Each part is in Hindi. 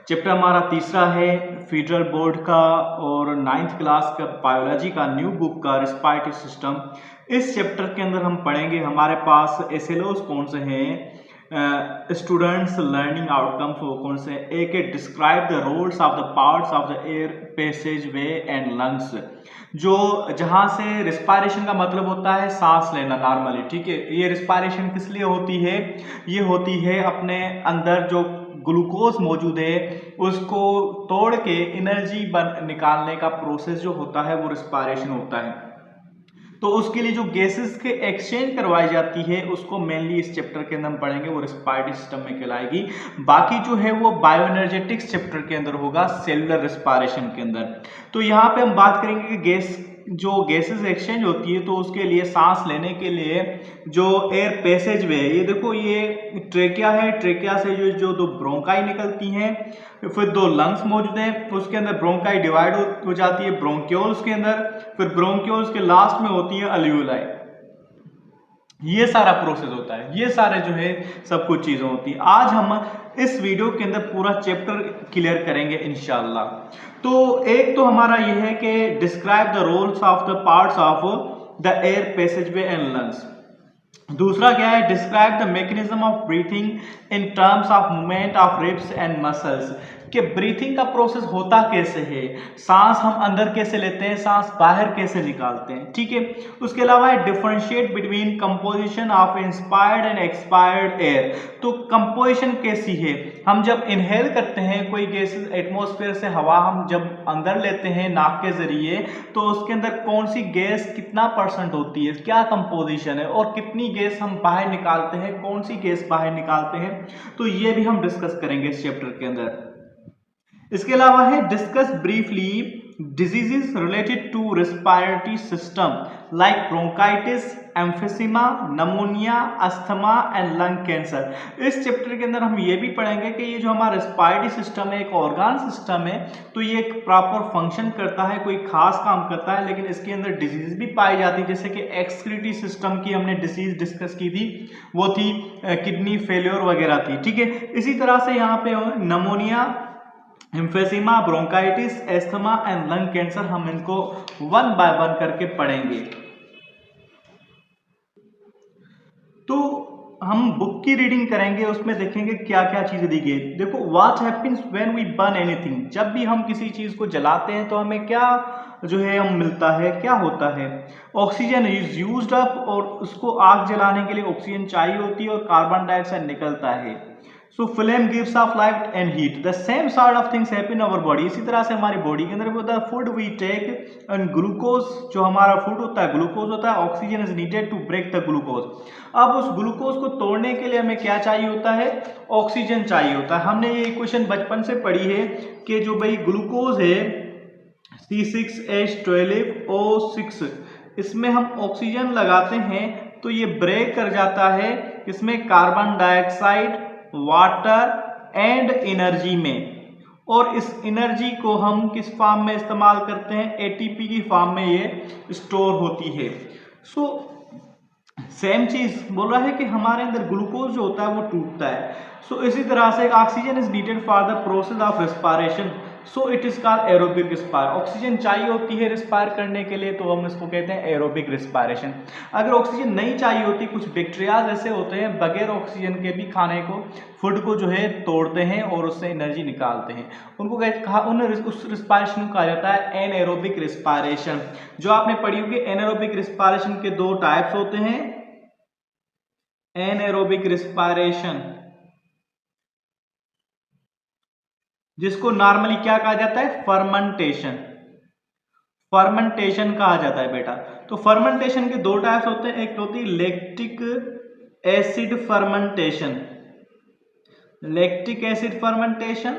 चैप्टर हमारा तीसरा है फेडरल बोर्ड का और 9th क्लास का बायोलॉजी का न्यू बुक का रेस्पिरेटरी सिस्टम। इस चैप्टर के अंदर हम पढ़ेंगे हमारे पास एसएलओस कौन से हैं, स्टूडेंट्स लर्निंग आउटकम्स वो कौन से हैं। एक है describe the roles of the parts of the air passage way and lungs, जो जहां से रिस्पायरेशन का मतलब होता है सांस लेना नॉर्मली। ठीक है, ये रिस्पायरेशन किस लिए होती है? ये होती है अपने अंदर जो ग्लूकोज मौजूद है उसको तोड़ के एनर्जी निकालने का प्रोसेस जो होता है वो रिस्पायरेशन होता है। तो उसके लिए जो गैसेस के एक्सचेंज करवाई जाती है उसको मेनली इस चैप्टर के अंदर हम पढ़ेंगे, वो रिस्पायरेटरी सिस्टम में कहलाएगी। बाकी जो है वो बायोएनर्जेटिक्स चैप्टर के अंदर होगा, सेलुलर रिस्पायरेशन के अंदर। तो यहाँ पे हम बात करेंगे कि गैसेस एक्सचेंज होती है तो उसके लिए सांस लेने के लिए जो एयर पैसेज वे है, ये देखो ये ट्रेकिया है, ट्रेकिया से जो दो ब्रोंकाई निकलती हैं, फिर दो लंग्स मौजूद हैं, उसके अंदर ब्रोंकाई डिवाइड हो जाती है ब्रोंक्यूल्स के अंदर, फिर ब्रोंक्यूल्स के लास्ट में होती है अल्वियोलाई। ये सारा प्रोसेस होता है, ये सारे जो है सब कुछ चीजें होती है। आज हम इस वीडियो के अंदर पूरा चैप्टर क्लियर करेंगे इंशाल्लाह। तो एक तो हमारा ये है कि describe the roles of the parts of the air passageway and lungs. दूसरा क्या है? Describe the mechanism of breathing in terms of movement of ribs and muscles, कि ब्रीथिंग का प्रोसेस होता कैसे है, सांस हम अंदर कैसे लेते हैं, सांस बाहर कैसे निकालते हैं। ठीक है, उसके अलावा differentiate between composition of inspired and expired air. तो कंपोजिशन कैसी है? हम जब इनहेल करते हैं कोई गैसेस एटमॉस्फेयर से हवा हम जब अंदर लेते हैं नाक के जरिए, तो उसके अंदर कौन सी गैस कितना % होती है, क्या कंपोजिशन है, और कितनी गैस हम बाहर निकालते हैं, कौन सी गैस बाहर निकालते हैं। तो ये भी हम डिस्कस करेंगे इस चैप्टर के अंदर। इसके अलावा है discuss briefly diseases related to respiratory system like bronchitis, emphysema, pneumonia, asthma and lung cancer. इस चैप्टर के अंदर हम ये भी पढ़ेंगे कि ये जो हमारा रेस्पिरेटरी सिस्टम है एक ऑर्गन सिस्टम है, तो ये एक प्रॉपर फंक्शन करता है, कोई खास काम करता है, लेकिन इसके अंदर डिजीज भी पाई जाती है। जैसे कि एक्सक्रीटरी सिस्टम की हमने डिजीज डिस्कस की थी, वो थी किडनी फेलियर वगैरह थी। ठीक है, इसी तरह से यहाँ पे pneumonia, emphysema, bronchitis, asthma and lung cancer, हम इनको 1 बाय 1 करके पढ़ेंगे। तो हम बुक की रीडिंग करेंगे, उसमें देखेंगे क्या क्या चीजें दी गई। देखो, what happens when we burn anything, जब भी हम किसी चीज को जलाते हैं तो हमें क्या जो है हम मिलता है, क्या होता है? ऑक्सीजन इज यूज्ड अप, और उसको आग जलाने के लिए ऑक्सीजन चाहिए होती है और कार्बन डाइऑक्साइड निकलता है। So flame gives off light and heat, the same sort of things happen our body. इसी तरह से हमारी बॉडी के अंदर भी होता है। Food we take and glucose, जो हमारा फूड होता है ग्लूकोज होता है, oxygen is needed to break the glucose. अब उस ग्लूकोज को तोड़ने के लिए हमें क्या चाहिए होता है? ऑक्सीजन चाहिए होता है। हमने ये इक्वेशन बचपन से पढ़ी है कि जो भाई ग्लूकोज है C6H12O6, इसमें हम ऑक्सीजन लगाते हैं तो ये ब्रेक कर जाता है इसमें carbon dioxide, water and energy में, और इस एनर्जी को हम किस फॉर्म में इस्तेमाल करते हैं? एटीपी की फॉर्म में ये स्टोर होती है। सो सेम चीज बोल रहा है कि हमारे अंदर ग्लूकोज जो होता है वो टूटता है। सो इसी तरह से oxygen is needed for the process of respiration, so it is called aerobic respire. Oxygen चाहिए होती है रिस्पायर करने के लिए, तो हम इसको कहते हैं एरोबिक रिस्पायरेशन। अगर ऑक्सीजन नहीं चाहिए होती, कुछ बैक्टीरियाज ऐसे होते हैं बगैर ऑक्सीजन के भी खाने को, फूड को जो है तोड़ते हैं और उससे एनर्जी निकालते हैं, उनको उस रिस्पायरेशन को कहा जाता है एनएरोबिक रिस्पायरेशन। जो आपने पढ़ी होगी एनएरोबिक रिस्पायरेशन के 2 टाइप्स होते हैं। एनएरोबिक रिस्पायरेशन, जिसको नॉर्मली क्या कहा जाता है? फर्मेंटेशन। फर्मेंटेशन कहा जाता है बेटा। तो फर्मेंटेशन के 2 टाइप्स होते हैं, एक होती है lactic acid fermentation, lactic acid fermentation,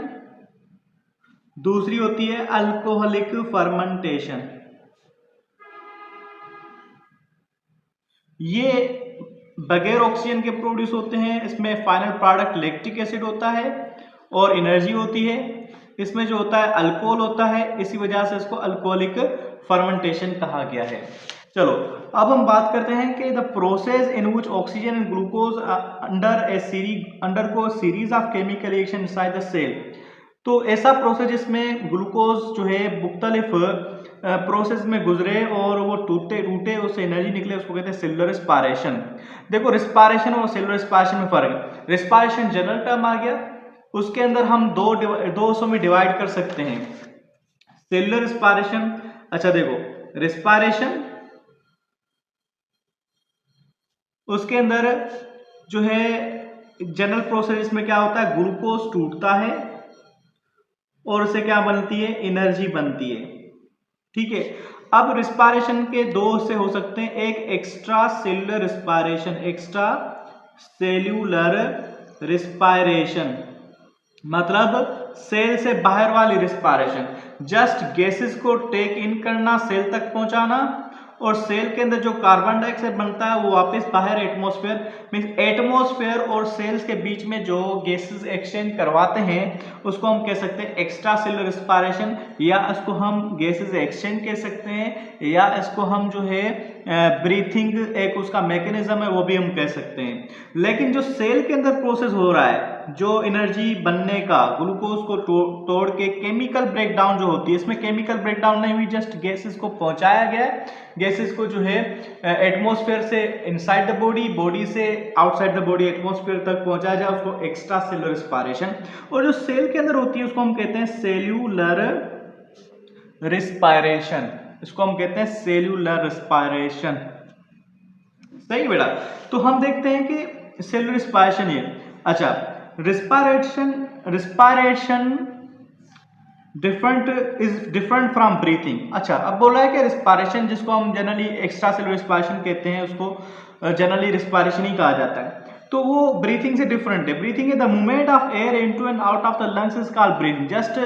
दूसरी होती है अल्कोहलिक फर्मेंटेशन। ये बगैर ऑक्सीजन के प्रोड्यूस होते हैं। इसमें फाइनल प्रोडक्ट लैक्टिक एसिड होता है और एनर्जी होती है। इसमें जो होता है अल्कोहल होता है, इसी वजह से इसको अल्कोहलिक फर्मेंटेशन कहा गया है। चलो अब हम बात करते हैं कि the process in which oxygen and glucose undergo series of chemical reaction inside the cell. तो ऐसा प्रोसेस जिसमें ग्लूकोज जो है मुख्तलिफ प्रोसेस में गुजरे और वो टूटे टूटे उससे एनर्जी निकले, उसको कहते हैं सेलुलर रिस्पायरेशन। देखो रिस्पायरेशन और सेलुलर रिस्पायरेशन में फर्क, रिस्पायरेशन जनरल टर्म आ गया, उसके अंदर हम दो हिस्सों में डिवाइड कर सकते हैं। सेलुलर रिस्पायरेशन, अच्छा देखो रिस्पायरेशन उसके अंदर जो है जनरल प्रोसेस इसमें क्या होता है, ग्लूकोज टूटता है और उससे क्या बनती है, एनर्जी बनती है। ठीक है, अब रिस्पायरेशन के दो से हो सकते हैं, एक extra cellular respiration, extra cellular respiration मतलब सेल से बाहर वाली रिस्पायरेशन, जस्ट गैसेस को टेक इन करना, सेल तक पहुंचाना, और सेल के अंदर जो कार्बन डाइऑक्साइड बनता है वो वापस बाहर एटमॉस्फेयर, मींस एटमॉस्फेयर और सेल्स के बीच में जो गैसेस एक्सचेंज करवाते हैं उसको हम कह सकते हैं एक्स्ट्रा सेलुलर रिस्पायरेशन, या इसको हम गैसेस एक्सचेंज कह सकते हैं, या इसको हम जो है ब्रीथिंग एक उसका मैकेनिज्म है वो भी हम कह सकते हैं। लेकिन जो सेल के अंदर प्रोसेस हो रहा है, जो एनर्जी बनने का, ग्लूकोज को तोड़ के केमिकल ब्रेकडाउन जो होती है, इसमें केमिकल ब्रेकडाउन नहीं हुई, जस्ट गैसेस को पहुंचाया गया, गैसेस को जो है एटमॉस्फेयर से इनसाइड द बॉडी, बॉडी से आउटसाइड द बॉडी एटमॉस्फेयर तक पहुंचाया जाए, उसको एक्स्ट्रा सेलुलर रिस्पायरेशन। और जो सेल के अंदर होती है उसको हम कहते हैं सेल्यूलर रिस्पायरेशन, इसको हम कहते हैं सेल्यूलर रिस्पायरेशन। सही बेटा, तो हम देखते हैं कि सेलुलर रिस्पायरेशन ये, अच्छा रिस्पायरेशन डिफरेंट फ्रॉम ब्रीथिंग। अच्छा, अब बोला है कि रिस्पायरेशन जिसको हम जनरली एक्स्ट्रा सेलुलर रिस्पायरेशन कहते हैं उसको जनरली रिस्पायरेशन ही कहा जाता है, तो वो ब्रीथिंग से डिफरेंट है। Breathing is the movement of air into and out of the lungs is called breathing, just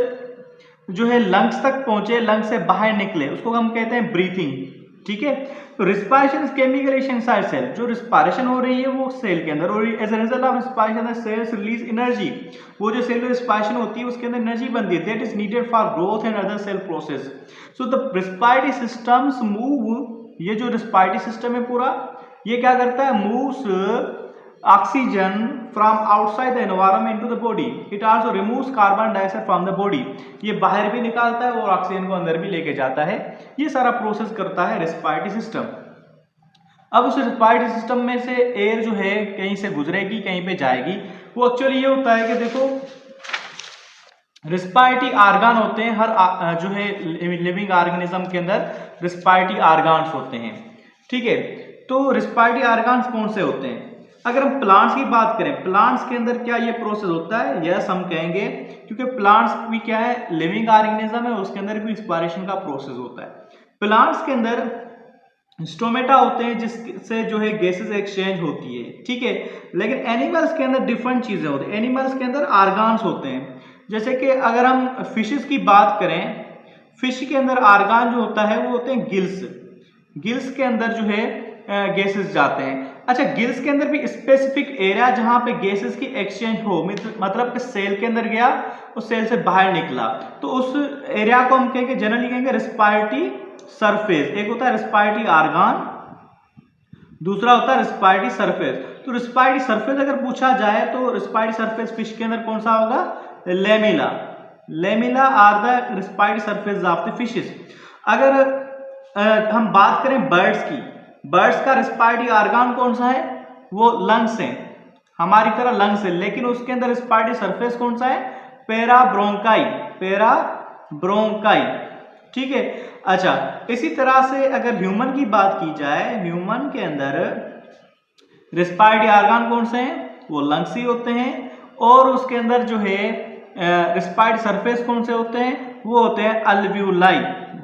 जो है लंग्स तक पहुंचे, लंग्स से बाहर निकले, उसको हम कहते हैं ब्रीथिंग। ठीक है, तो रिस्पायरेशन केमिकल इनसाइड सेल, जो रिस्पायरेशन हो रही है वो सेल के अंदर, और as a result of respiration the cells release energy, वो जो सेलुलर रिस्पायरेशन होती है उसके अंदर एनर्जी बनती है, that is needed for growth and other cell process. So the respiratory systems move, ये जो रिस्पायरेटरी सिस्टम है पूरा, ये क्या करता है, moves oxygen from outside the environment to the body, it also removes carbon dioxide from the body, ये बाहर भी निकालता है और ऑक्सीजन को अंदर भी लेके जाता है, ये सारा प्रोसेस करता है रिस्पायरेटरी सिस्टम। अब उस रिस्पायरेटरी सिस्टम में से एयर जो है कहीं से गुजरेगी कहीं पे जाएगी, वो एक्चुअली ये होता है कि देखो रिस्पायरेटरी आर्गान होते हैं, हर जो है लिविंग ऑर्गेनिज्म के अंदर रिस्पायरेटरी आर्गान्स होते हैं। ठीक है, तो रिस्पायरेटरी आर्गान्स कौन से होते हैं, अगर हम प्लांट्स की बात करें, प्लांट्स के अंदर क्या ये प्रोसेस होता है, यस हम कहेंगे, क्योंकि प्लांट्स भी क्या है, लिविंग ऑर्गेनिज्म है, उसके अंदर भी रिस्पायरेशन का प्रोसेस होता है। प्लांट्स के अंदर स्टोमेटा होते हैं जिससे जो है गैसेस एक्सचेंज होती है। ठीक है, लेकिन एनिमल्स के अंदर डिफरेंट चीजें होती है, एनिमल्स के अंदर आर्गान्स होते हैं, जैसे कि अगर हम फिशेस की बात करें, फिश के अंदर आर्गान जो होता है वो होते हैं गिल्स, गिल्स के अंदर जो है गैसेस जाते हैं। अच्छा, गिल्स के अंदर भी स्पेसिफिक एरिया जहां पे गैसेस की एक्सचेंज हो, मतलब कि सेल के अंदर गया और सेल से बाहर निकला, तो उस एरिया को हम कहेंगे, जनरली कहेंगे रिस्पायरेटरी सरफेस। एक होता है रिस्पायरेटरी आर्गान, दूसरा होता है रिस्पायरेटरी सरफेस। तो रिस्पायरेटरी सरफेस अगर पूछा जाए तो रिस्पायरेटरी सरफेस फिश के अंदर कौन सा होगा, lamella, lamella are the respiratory surface of the fishes. अगर हम बात करें बर्ड्स की, बर्ड्स का रिस्पायरेटरी आर्गान कौन सा है, वो लंग्स है, हमारी तरह लंग्स है, लेकिन उसके अंदर रिस्पायरेटरी सरफेस कौन सा है, पैराब्रोंकाई, पैराब्रोंकाई। ठीक है, अच्छा इसी तरह से अगर ह्यूमन की बात की जाए, ह्यूमन के अंदर रिस्पायरेटरी आर्गान कौन से हैं, वो लंग्स ही होते हैं, और उसके अंदर जो है रिस्पायरेटरी सरफेस कौन से होते हैं, वो होते हैं अल्वियोलाई,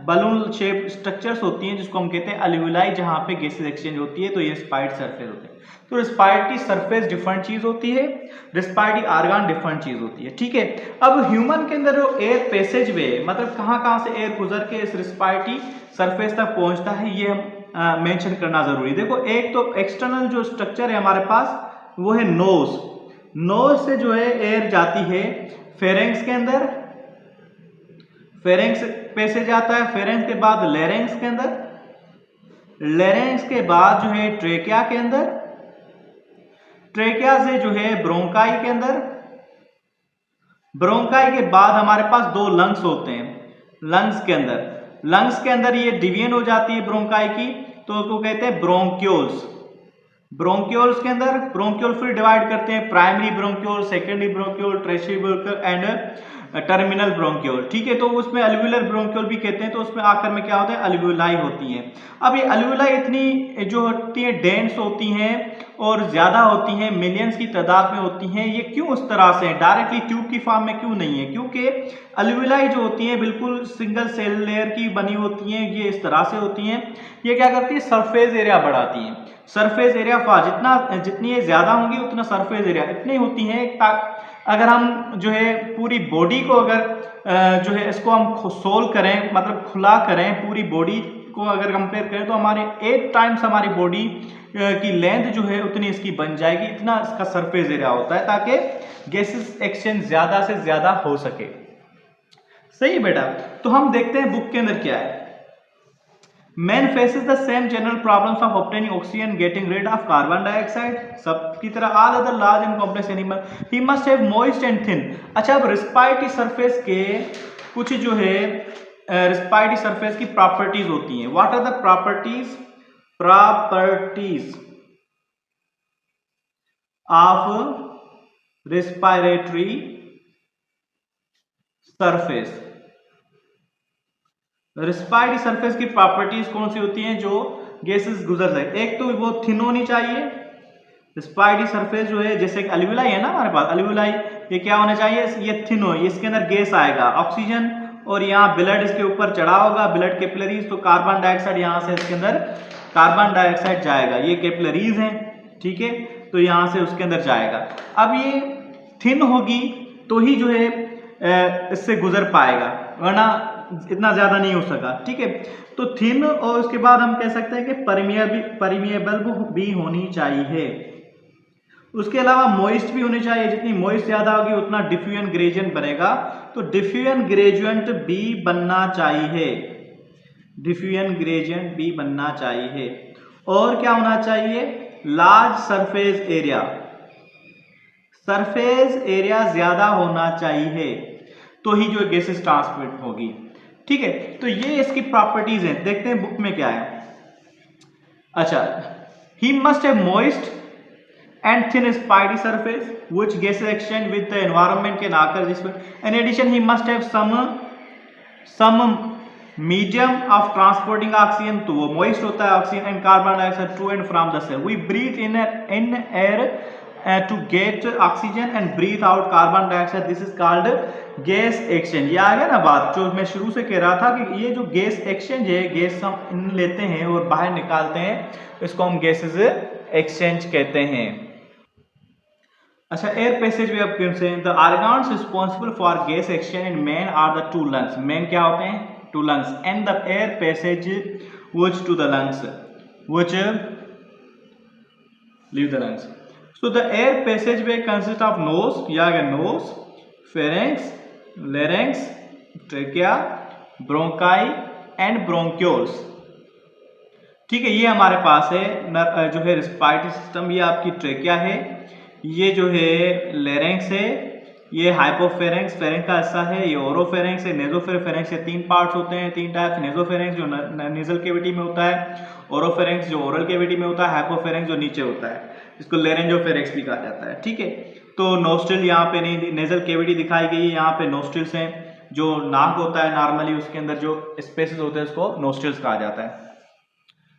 बलून शेप स्ट्रक्चर्स होती हैं जिसको हम कहते हैं अल्वियोलाई, जहां पे गैसेस एक्सचेंज होती है, तो ये रिस्पायरेटरी सरफेस होते हैं। तो रिस्पायरेटरी सरफेस डिफरेंट चीज होती है, रिस्पायरेटरी आर्गान डिफरेंट चीज होती है। ठीक है, अब ह्यूमन के अंदर जो एयर पैसेज वे, मतलब कहां से एयर गुजर के इस रिस्पायरेटरी सरफेस तक पहुंचता है, ये हम मेंशन करना जरूरी है। देखो, एक तो एक्सटर्नल जो स्ट्रक्चर है हमारे पास वो है नोज, नोज से जो है एयर जाती है फेरेंक्स के अंदर, फेरेंक्स पैसेज आता है, फेरेंक्स के बाद लेरेंक्स के अंदर, लेरेंक्स के बाद जो है ट्रेकिया के अंदर, ट्रेकिया से जो है ब्रोंकाई के अंदर, ब्रोंकाई के बाद हमारे पास दो लंग्स होते हैं। लंग्स के अंदर ये डिवीजन हो जाती है ब्रोंकाई की, तो उसको कहते हैं ब्रोंक्यूल्स। ब्रोंक्यूल्स के अंदर ब्रोंक्यूल फिर डिवाइड करते हैं primary bronchiole, secondary bronchiole, tertiary bronchiole and terminal bronchiole. ठीक है, तो उसमें अल्वियुलर ब्रोंक्यूल भी कहते हैं। तो उसमें आखिर में क्या होता है, अल्वियुलाई होती हैं। अब ये अल्वियुलाई इतनी जो होती है डेंस होती हैं और ज्यादा होती हैं, मिलियंस की तादाद में होती हैं। ये क्यों उस तरह से है, डायरेक्टली ट्यूब की फॉर्म में क्यों नहीं है? क्योंकि अल्वियुलाई जो होती हैं बिल्कुल सिंगल सेल लेयर की बनी होती हैं, ये इस तरह से होती हैं। ये क्या करती है, सरफेस एरिया बढ़ाती हैं। सरफेस एरिया जितनी ये ज्यादा होंगी उतना सरफेस एरिया इतनी होती है। अगर हम जो है पूरी बॉडी को अगर जो है इसको हम सोल्व करें, मतलब खुला करें, पूरी बॉडी को अगर कंपेयर करें तो हमारे 8 टाइम्स हमारी बॉडी की लेंथ जो है उतनी इसकी बन जाएगी। इतना इसका सरफेस एरिया होता है ताकि गैसेस एक्सचेंज ज्यादा से ज्यादा हो सके। सही बेटा, तो हम देखते हैं बुक के अंदर क्या है। Man faces the same general problems of obtaining oxygen, getting rid of carbon dioxide. सबकी तरह all other large and complex animal, he must have moist and thin. अच्छा, अब रेस्पिरेटरी सरफेस के कुछ जो है रेस्पिरेटरी सरफेस की प्रॉपर्टीज होती हैं। What are the properties of respiratory surface. Respiratory surface की प्रॉपर्टीज कौन सी होती हैं जो गैसेस गुजर जाए? एक तो वो थिन होनी चाहिए। रेस्पिरेटरी सरफेस जो है, जैसे अल्वियुलाई है ना हमारे पास, अल्वियुलाई ये क्या होना चाहिए, ये थिन हो, इसके अंदर गैस आएगा ऑक्सीजन, और यहाँ ब्लड इसके ऊपर चढ़ा होगा, ब्लड कैपिलरीज, तो कार्बन डाइऑक्साइड यहाँ से इसके अंदर कार्बन डाइऑक्साइड जाएगा। ये कैपिलरीज हैं, ठीक है, तो यहाँ से उसके अंदर जाएगा। अब ये थिन होगी तो ही जो है इससे गुजर पाएगा, वरना इतना ज्यादा नहीं हो सका। ठीक है, तो थिन, और उसके बाद हम कह सकते हैं कि परमिएबल भी होनी चाहिए। उसके अलावा मॉइस्ट भी होनी चाहिए। जितनी मॉइस्ट ज्यादा होगी उतना डिफ्यूजन ग्रेडियंट बनेगा, तो डिफ्यूजन ग्रेडियंट भी बनना चाहिए। डिफ्यूजन ग्रेडियंट भी बनना चाहिए। और क्या होना चाहिए, large surface area. Surface area ज्यादा होना चाहिए तो ही जो गैसेस ट्रांसमिट होगी। ठीक है, तो ये इसकी प्रॉपर्टीज हैं। देखते हैं बुक में क्या है। अच्छा, he must have moist and thin respiratory surface which gases exchange with the environment can आकर जिसमें। In addition he must have some medium of transporting oxygen, तो वो मॉइस्ट होता है oxygen and carbon dioxide to and from the cell. We breathe in air to get oxygen and breathe out carbon dioxide. This is called gas exchange. ये आ गया ना बात जो मैं शुरू से कह रहा था कि ये जो गैस एक्सचेंज है, गैस हम लेते हैं और बाहर निकालते हैं, इसको हम गैसेस एक्सचेंज कहते हैं। अच्छा, air passage way of gases. The organs responsible for gas exchange in man are the 2 lungs. Man क्या होते हैं, 2 lungs, and the air passage which to the lungs which leave the lungs. So the air passageway consists of nose, nose, pharynx, larynx, trachea, bronchi and bronchioles. ठीक है, ये हमारे पास है जो है रेस्पिरेटरी सिस्टम। ये आपकी ट्रेकिया है, ये जो है लेरेंक्स है, ये हाइपोफेरेंक्स फेरेंक्स का हिस्सा है, ये ओरोफेरेंक्स है, नेजोफेरेंक्स। ये 3 पार्ट्स होते हैं, 3 टाइप्स। नेजोफेरेंक्स जो नेजल कैविटी में होता है, ओरोफेरेंक्स जो ओरल कैविटी में होता है, हाइपोफेरेंक्स जो नीचे होता है, इसको लेरेंजोफेरेंक्स भी कहा जाता है। ठीक है, तो नोस्ट्रिल यहाँ पे नहीं, नेजल कैविटी दिखाई गई है, यहाँ पे नोस्ट्रिल्स हैं। जो नाक होता है नॉर्मली, उसके अंदर जो स्पेसेस होते हैं उसको नोस्ट्रिल्स कहा जाता है।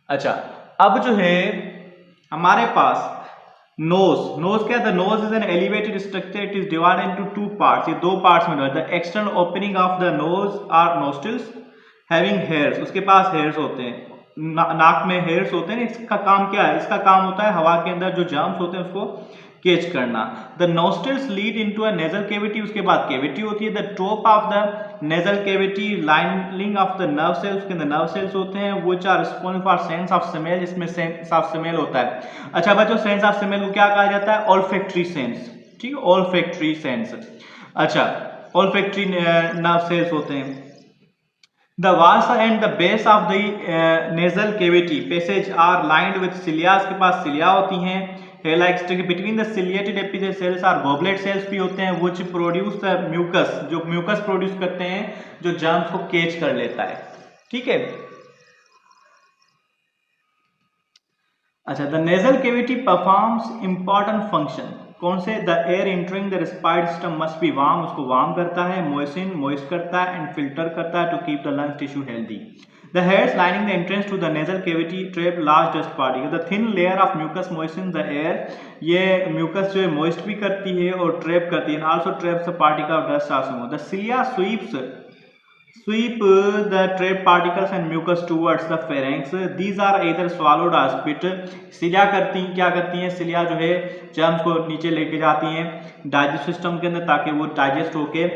अच्छा, अब जो है हमारे पास नोज क्या है? The nose is an elevated structure, it is divided into 2 parts. ये 2 पार्ट्स में divide. The external opening of the nose are nostrils having hairs, उसके पास हेयर्स होते हैं, नाक में हेयर्स होते हैं। इसका काम क्या है? इसका काम होता है हवा के अंदर जो जर्म्स होते हैं उसको कैच करना। The nostrils lead into a nasal cavity, उसके बाद कैविटी होती है। The top of the nasal cavity lining of the nerve cells, उसके अंदर नर्व सेल्स होते हैं which are responsible for sense of smell, इसमें सेंस ऑफ स्मेल होता है। अच्छा बच्चों, सेंस ऑफ स्मेल को क्या कहा जाता है? Olfactory sense. ठीक है, ऑल्फैक्टरी सेंस। अच्छा, ऑल्फैक्टरी नर्व सेल्स होते हैं। The walls and the base of the nasal cavity passage are lined with cilia, के पास cilia होती हैं। hair like structure between the ciliated epithelial cells और goblet cells भी होते हैं which produce the mucus, जो mucus प्रोड्यूस करते हैं जो जर्म्स को कैच कर लेता है, ठीक है। अच्छा, the nasal cavity performs important function, कौन से? The air entering the respiratory system must be warm, उसको वार्म करता है, मोइस्ट करता है एंड फिल्टर करता है to keep the lungs tissue healthy. The hairs lining the entrance to the nasal cavity trap large dust particles. The thin layer of mucus moistens the air. ये mucus जो है moist भी करती है और trap करती है, and also traps the particle of dust also. The cilia sweep the trapped particles and mucus towards the pharynx. These are either swallowed or spit. cilia क्या करती हैं? cilia जो है germs को नीचे लेके जाती हैं digestive system के अंदर ताकि वो digest होके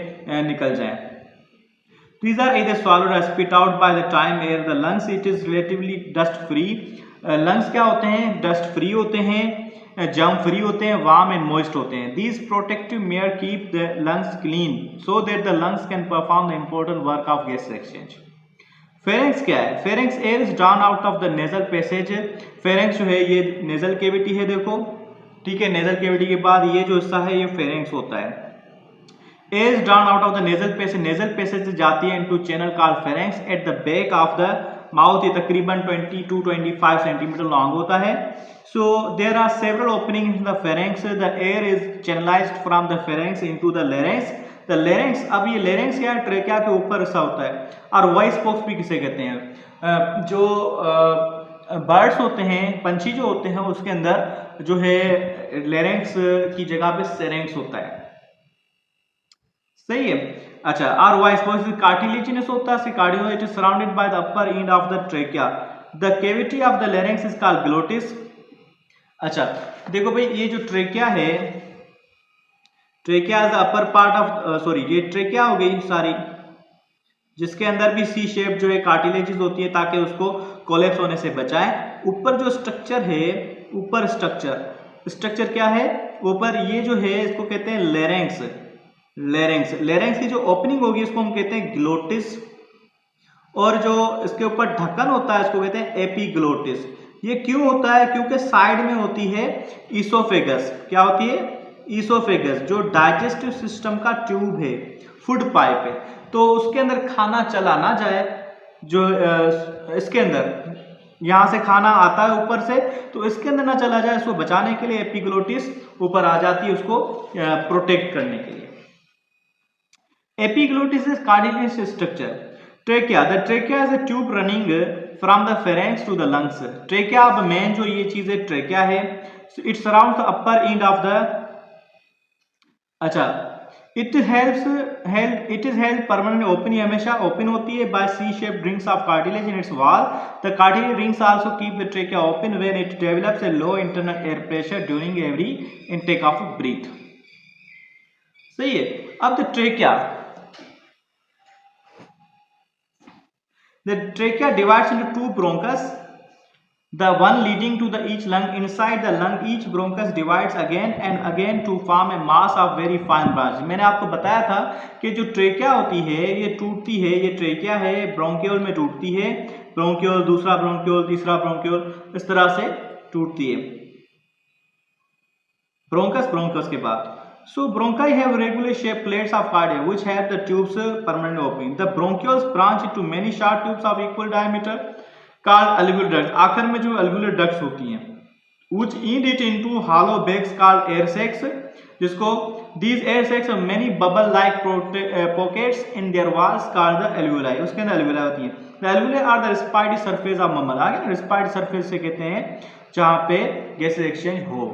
निकल जाए। These are either swallowed or spit out by the time air the lungs. It is relatively dust free. lungs क्या होते हैं? dust free होते हैं, germ free होते हैं, warm and moist होते हैं। These protective layer keep the lungs clean so that the lungs can perform the important work of gas exchange. Pharynx क्या है? Pharynx air is drawn out of the nasal passage. Pharynx जो है ये nasal cavity है, देखो, ठीक है। nasal cavity के बाद ये जो हिस्सा है ये pharynx होता है। Air is drawn out of the nasal passage. nasal passage से जाती है into channel called pharynx at the back of the mouth. ये तकरीबन 20 to 25 सेंटीमीटर लॉन्ग होता है। So there are several openings in the pharynx. The air is channelized from the pharynx into the larynx. The larynx, अब ये larynx क्या है? ट्रेकिया के ऊपर हिस्सा होता है, और वॉइस बॉक्स भी किसे कहते हैं? जो बर्ड्स होते हैं, पंछी जो होते हैं, उसके अंदर जो है larynx की जगह पे syrinx होता है, सही है। अच्छा, और वॉइस बॉक्स कार्टिलेजिनस होता है, cardio, it is surrounded by the upper end of the trachea. The cavity of the larynx is called glottis. अच्छा, देखो भाई, ये जो ट्रेकिया है, trachea is the upper part of ये ट्रेकिया हो गई सारी, जिसके अंदर भी सी शेप जो है कार्टिलेजेस होती है ताकि उसको कोलैप्स होने से बचाए। ऊपर जो स्ट्रक्चर है, ऊपर स्ट्रक्चर क्या है? ऊपर ये जो है इसको कहते हैं लैरिंक्स। लैरिंक्स की जो ओपनिंग होगी इसको हम कहते हैं ग्लोटिस, और जो इसके ऊपर ढक्कन होता है इसको कहते हैं एपिग्लोटिस। ये क्यों होता है? क्योंकि साइड में होती है ईसोफेगस। क्या होती है? ईसोफेगस, जो डाइजेस्टिव सिस्टम का ट्यूब है, फूड पाइप है, तो उसके अंदर खाना चला ना जाए। जो इसके अंदर यहाँ से खाना आता है ऊपर से, तो इसके अंदर ना चला जाए, इसको बचाने के लिए एपिग्लोटिस ऊपर आ जाती है उसको प्रोटेक्ट करने के लिए। Epiglottis is cartilaginous structure. Trachea. The trachea is a tube running from the pharynx to the lungs. Trachea, अब मेन जो ये चीज है trachea है, it surrounds the upper end of the, अच्छा, it is held permanently open, हमेशा open होती है by C-shaped rings of cartilage in its wall. The cartilage rings also keep the trachea open when it develops a low internal air pressure during every intake of breath. सही है। अब the trachea. The trachea divides into two bronchus, the one leading to the each lung. Inside the lung, each bronchus divides again and again to form a mass of very fine branches. मैंने आपको बताया था कि जो ट्रेकिया होती है ये टूटती है, ये ट्रेकिया है, ब्रोंकियोल में टूटती है, ब्रोंकियोल, दूसरा ब्रोंकियोल, तीसरा ब्रोंकियोल, इस तरह से टूटती है। ब्रोंकस के बाद So bronchi have regularly shaped plates of cardia which have the tubes permanently opening. The bronchioles branch into many short tubes of equal diameter called alveolar ducts. आखिर में जो alveolar ducts होती हैं, which end it into hollow bags called air sacs. जिसको these air sacs have many bubble-like pockets in their walls called the alveoli. उसके अंदर alveoli होती हैं. The alveoli are the respiratory surface of mammal. आगे respiratory surface से कहते हैं जहाँ पे gases exchange हो।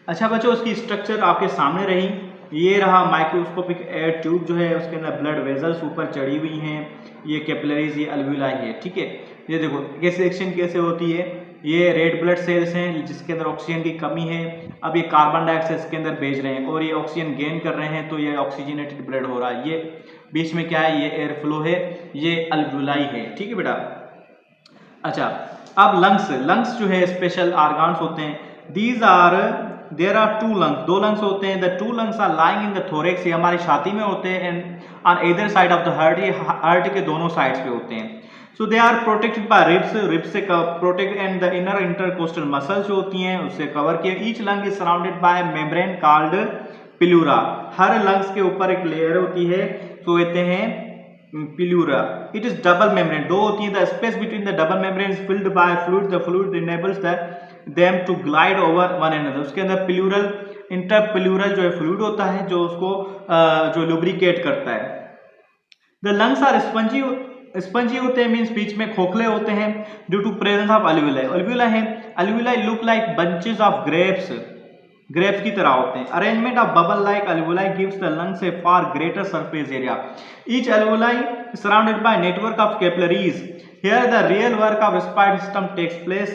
अच्छा बच्चों, उसकी स्ट्रक्चर आपके सामने रही। ये रहा माइक्रोस्कोपिक एयर ट्यूब जो है, उसके अंदर ब्लड वेजल्स ऊपर चढ़ी हुई हैं, ये कैपिलरीज, ये अल्वियोलाई है, ठीक है। ये देखो गैस एक्सचेंज कैसे होती है। ये रेड ब्लड सेल्स हैं जिसके अंदर ऑक्सीजन की कमी है, अब ये कार्बन डाइऑक्साइड इसके अंदर भेज रहे हैं और ये ऑक्सीजन गेन कर रहे हैं, तो ये ऑक्सीजनेटेड ब्लड हो रहा है। ये बीच में क्या है? ये एयर फ्लो है, ये अल्वियोलाई है, ठीक है बेटा। अच्छा, अब लंग्स जो है स्पेशल ऑर्गन्स होते हैं। देयर आर टू लंग्स, दो लंग्स होते हैं। The two lungs are lying in the thorax, ये हमारी छाती में होते हैं, and on either side of the heart, ये हार्ट के दोनों साइड्स पे होते हैं। So they are protected by ribs, ribs से protect and the inner intercostal muscles जो होती हैं उससे कवर किया। Each lung is surrounded by membrane called pleura, her lungs के ऊपर एक लेयर होती है तो कहते हैं pleura. It is double membrane, दो होती है। The space between the double membrane is filled by fluid, the fluid enables them to glide over one another. उसके अंदर प्लूरल इंटरप्लूरल जो है फ्लूइड होता है जो उसको जो लुब्रिकेट करता है। द लंग्स आर स्पंजी होते हैं, मीन्स बीच में खोखले होते हैं due to presence of alveoli. Alveoli है, alveoli look like bunches of grapes, grapes की तरह होते हैं। Arrangement of bubble like alveoli gives the lungs a far greater surface area. Each alveoli surrounded by network of capillaries. Here the real work of respiratory system takes place.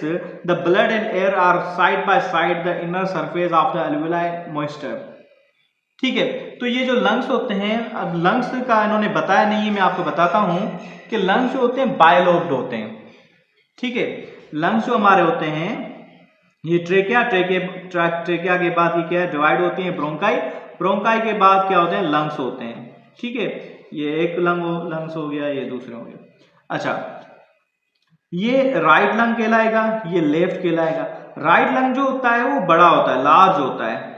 The blood and air are side by side the inner surface of the alveoli moisture. ठीक है, तो ये जो लंग्स होते हैं, अब लंग्स का इन्होंने बताया नहीं है, मैं आपको बताता हूं कि लंग्स जो होते हैं बायलोब्ड होते हैं। ठीक है, लंग्स जो हमारे होते हैं ये ट्रेकिया के बाद ये क्या है, डिवाइड होती है ब्रोंकाई, ब्रोंकाई के बाद क्या होते हैं, लंग्स होते हैं। ठीक है, ये एक लंग्स हो गया, ये दूसरे हो गया। अच्छा, ये राइट लंग कहलाएगा, ये लेफ्ट कहलाएगा। राइट लंग जो होता है वो बड़ा होता है, लार्ज होता है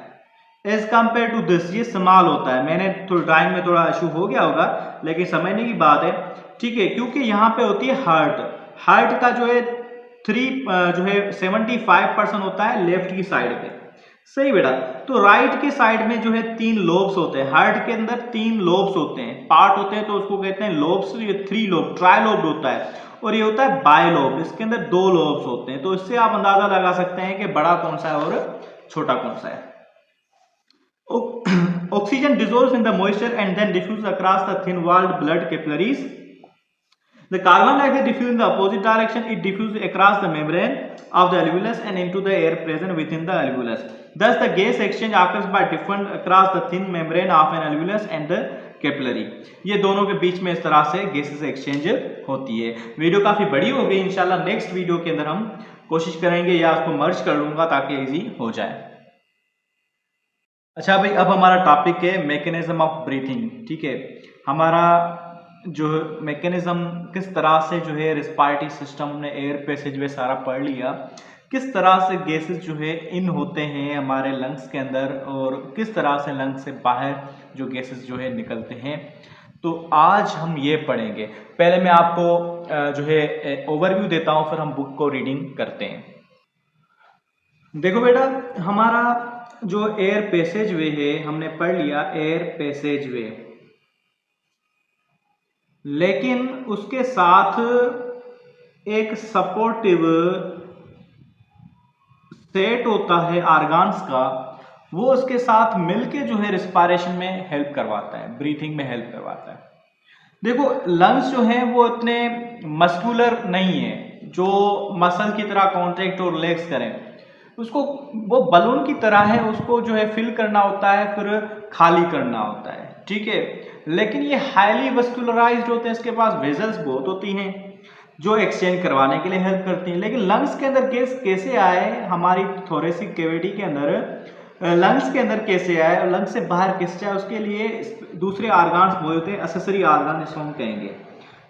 एज कंपेयर टू दिस, ये स्मॉल होता है। मैंने थोड़ा ड्राइंग में थोड़ा इशू हो गया होगा लेकिन समझने की बात है। ठीक है, क्योंकि यहाँ पे होती है हार्ट, हार्ट का जो है 75% होता है लेफ्ट की साइड पे। सही बेटा, तो राइट के साइड में जो है 3 लोब्स होते हैं, हार्ट के अंदर 3 लोब्स होते हैं, पार्ट होते हैं, तो उसको कहते हैं लोब्स। ये 3 लोब, ट्राइलोब होता है, और ये होता है बायलोब, इसके अंदर 2 लोब्स होते हैं। तो इससे आप अंदाजा लगा सकते हैं कि बड़ा कौन सा है और छोटा कौन सा है। Oxygen dissolves in the moisture and then diffuse across the thin walled blood capillaries. The carbon dioxide diffuses in the opposite direction. It diffuses across the membrane of the alveolus and into the air present within the alveolus. Thus, the gas exchange occurs by different across the thin membrane of an alveolus and the capillary. ये दोनों के बीच में इस तरह से गैसेस एक्सचेंज होती है। वीडियो काफी बड़ी हो गई, इंशाल्लाह नेक्स्ट वीडियो के अंदर हम कोशिश करेंगे या उसको मर्ज कर लूंगा ताकि इजी हो जाए। अच्छा भाई, अब हमारा टॉपिक है मैकेनिज्म ऑफ ब्रीथिंग। ठीक है, हमारा जो मैकेनिज्म किस तरह से जो है रिस्पायरेटरी सिस्टम ने एयर पैसेज वे सारा पढ़ लिया, किस तरह से गैसेस जो है इन होते हैं हमारे लंग्स के अंदर और किस तरह से लंग्स से बाहर जो गैसेस जो है निकलते हैं, तो आज हम ये पढ़ेंगे। पहले मैं आपको जो है ओवरव्यू देता हूँ, फिर हम बुक को रीडिंग करते हैं। देखो बेटा, हमारा जो एयर पैसेज वे है हमने पढ़ लिया एयर पैसेज वे, लेकिन उसके साथ एक सपोर्टिव सेट होता है ऑर्गन्स का, वो उसके साथ मिलके जो है रिस्पायरेशन में हेल्प करवाता है, ब्रीथिंग में हेल्प करवाता है। देखो, लंग्स जो है वो इतने मस्कुलर नहीं है जो मसल की तरह कॉन्ट्रैक्ट और रिलैक्स करें, उसको वो बलून की तरह है, उसको जो है फिल करना होता है फिर खाली करना होता है। ठीक है, लेकिन ये हाईली वस्कुलराइज्ड होते हैं, इसके पास वेजल्स बहुत होती हैं जो एक्सचेंज करवाने के लिए हेल्प करती हैं। लेकिन लंग्स के अंदर गैस कैसे आए, हमारी थोरेसिक कैविटी के अंदर लंग्स के अंदर कैसे आए और लंग्स से बाहर कैसे जाए, उसके लिए दूसरे ऑर्गन्स वो होते हैं, एक्सेसरी ऑर्गन जिसको हम कहेंगे।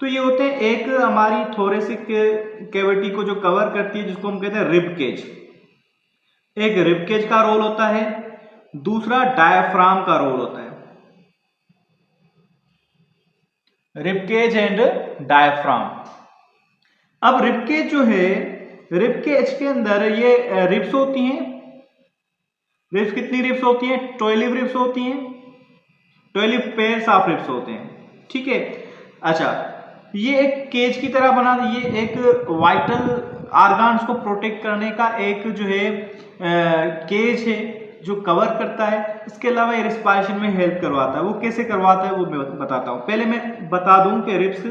तो ये होते हैं, एक हमारी थोरेसिक कैविटी को जो कवर करती है जिसको हम कहते हैं रिब केज, एक रिब केज का रोल होता है, दूसरा डायफ्राम का रोल होता है। Rib cage and diaphragm. अब रिब केज जो है, रिब केज के अंदर ये रिब्स होती हैं। रिब्स कितनी रिब्स होती हैं? 12 रिब्स होती हैं, 12 पेयर्स ऑफ रिब्स होते हैं। ठीक है, अच्छा, ये एक केज की तरह बना, ये एक वाइटल ऑर्गन्स को प्रोटेक्ट करने का एक जो है केज है जो कवर करता है। इसके अलावा ये रिस्पायरेशन में हेल्प करवाता है। वो कैसे करवाता है वो मैं बताता हूँ। पहले मैं बता दूं कि रिब्स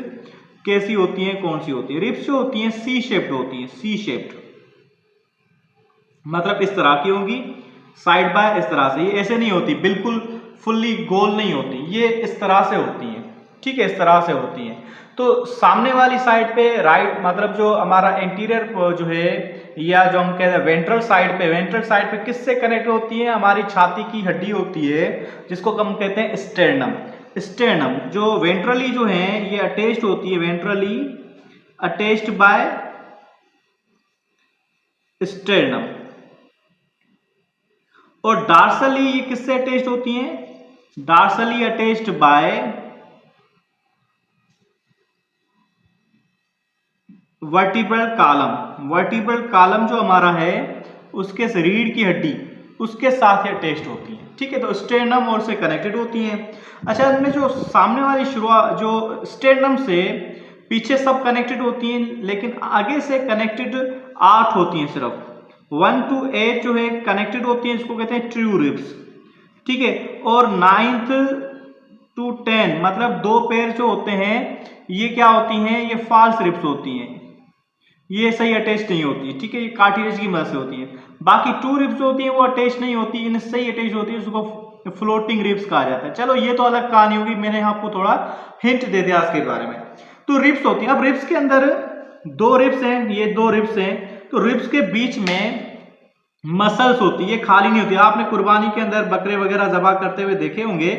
कैसी होती हैं, कौन सी होती है। रिब्स जो होती हैं सी शेप्ड होती हैं, सी शेप्ड मतलब इस तरह की होंगी, साइड बाय इस तरह से, ये ऐसे नहीं होती, बिल्कुल फुल्ली गोल नहीं होती, ये इस तरह से होती हैं। ठीक है, इस तरह से होती हैं। तो सामने वाली साइड पे राइट मतलब जो हमारा एंटीरियर जो है या जो हम कहते हैं वेंट्रल साइड पे, वेंट्रल साइड पे किससे कनेक्ट होती है? हमारी छाती की हड्डी होती है जिसको हम कहते हैं स्टेर्नम। स्टेर्नम जो वेंट्रली जो है ये अटैच्ड होती है वेंट्रली अटैच्ड बाय स्टेर्नम, और डार्सली ये किससे अटैच्ड होती हैं? Dorsally attached by vertebral column. Vertebral column जो हमारा है उसके रीढ़ की हड्डी उसके साथ ये अटैच्ड होती है, ठीक है। तो स्टेर्नम और से कनेक्टेड होती हैं। अच्छा, इनमें जो सामने वाली शुरुआत जो स्टेर्नम से पीछे सब कनेक्टेड होती हैं, लेकिन आगे से कनेक्टेड 8 होती हैं, सिर्फ 1 to 8 जो है कनेक्टेड होती हैं, इसको कहते हैं ट्रू रिब्स, ठीक है। और 9th to 10 मतलब 2 पेयर जो होते हैं ये क्या होती हैं? ये फॉल्स रिब्स होती हैं, ये सही अटैच नहीं होती, ठीक है। ये कार्टिलेज की मदद से होती है। बाकी 2 रिब्स होती हैं वो अटैच नहीं होती, इन सही अटैच होती है, उसको फ्लोटिंग रिब्स कहा जाता है। चलो ये तो अलग कहानी होगी, मैंने आपको थोड़ा हिंट दे दिया इसके बारे में। तो रिब्स होती हैं। अब रिब्स के अंदर 2 रिब्स हैं, ये 2 रिब्स हैं, तो रिब्स के बीच में मसल्स होती है, ये खाली नहीं होती। आपने कुर्बानी के अंदर बकरे वगैरह ज़बह करते हुए देखे होंगे,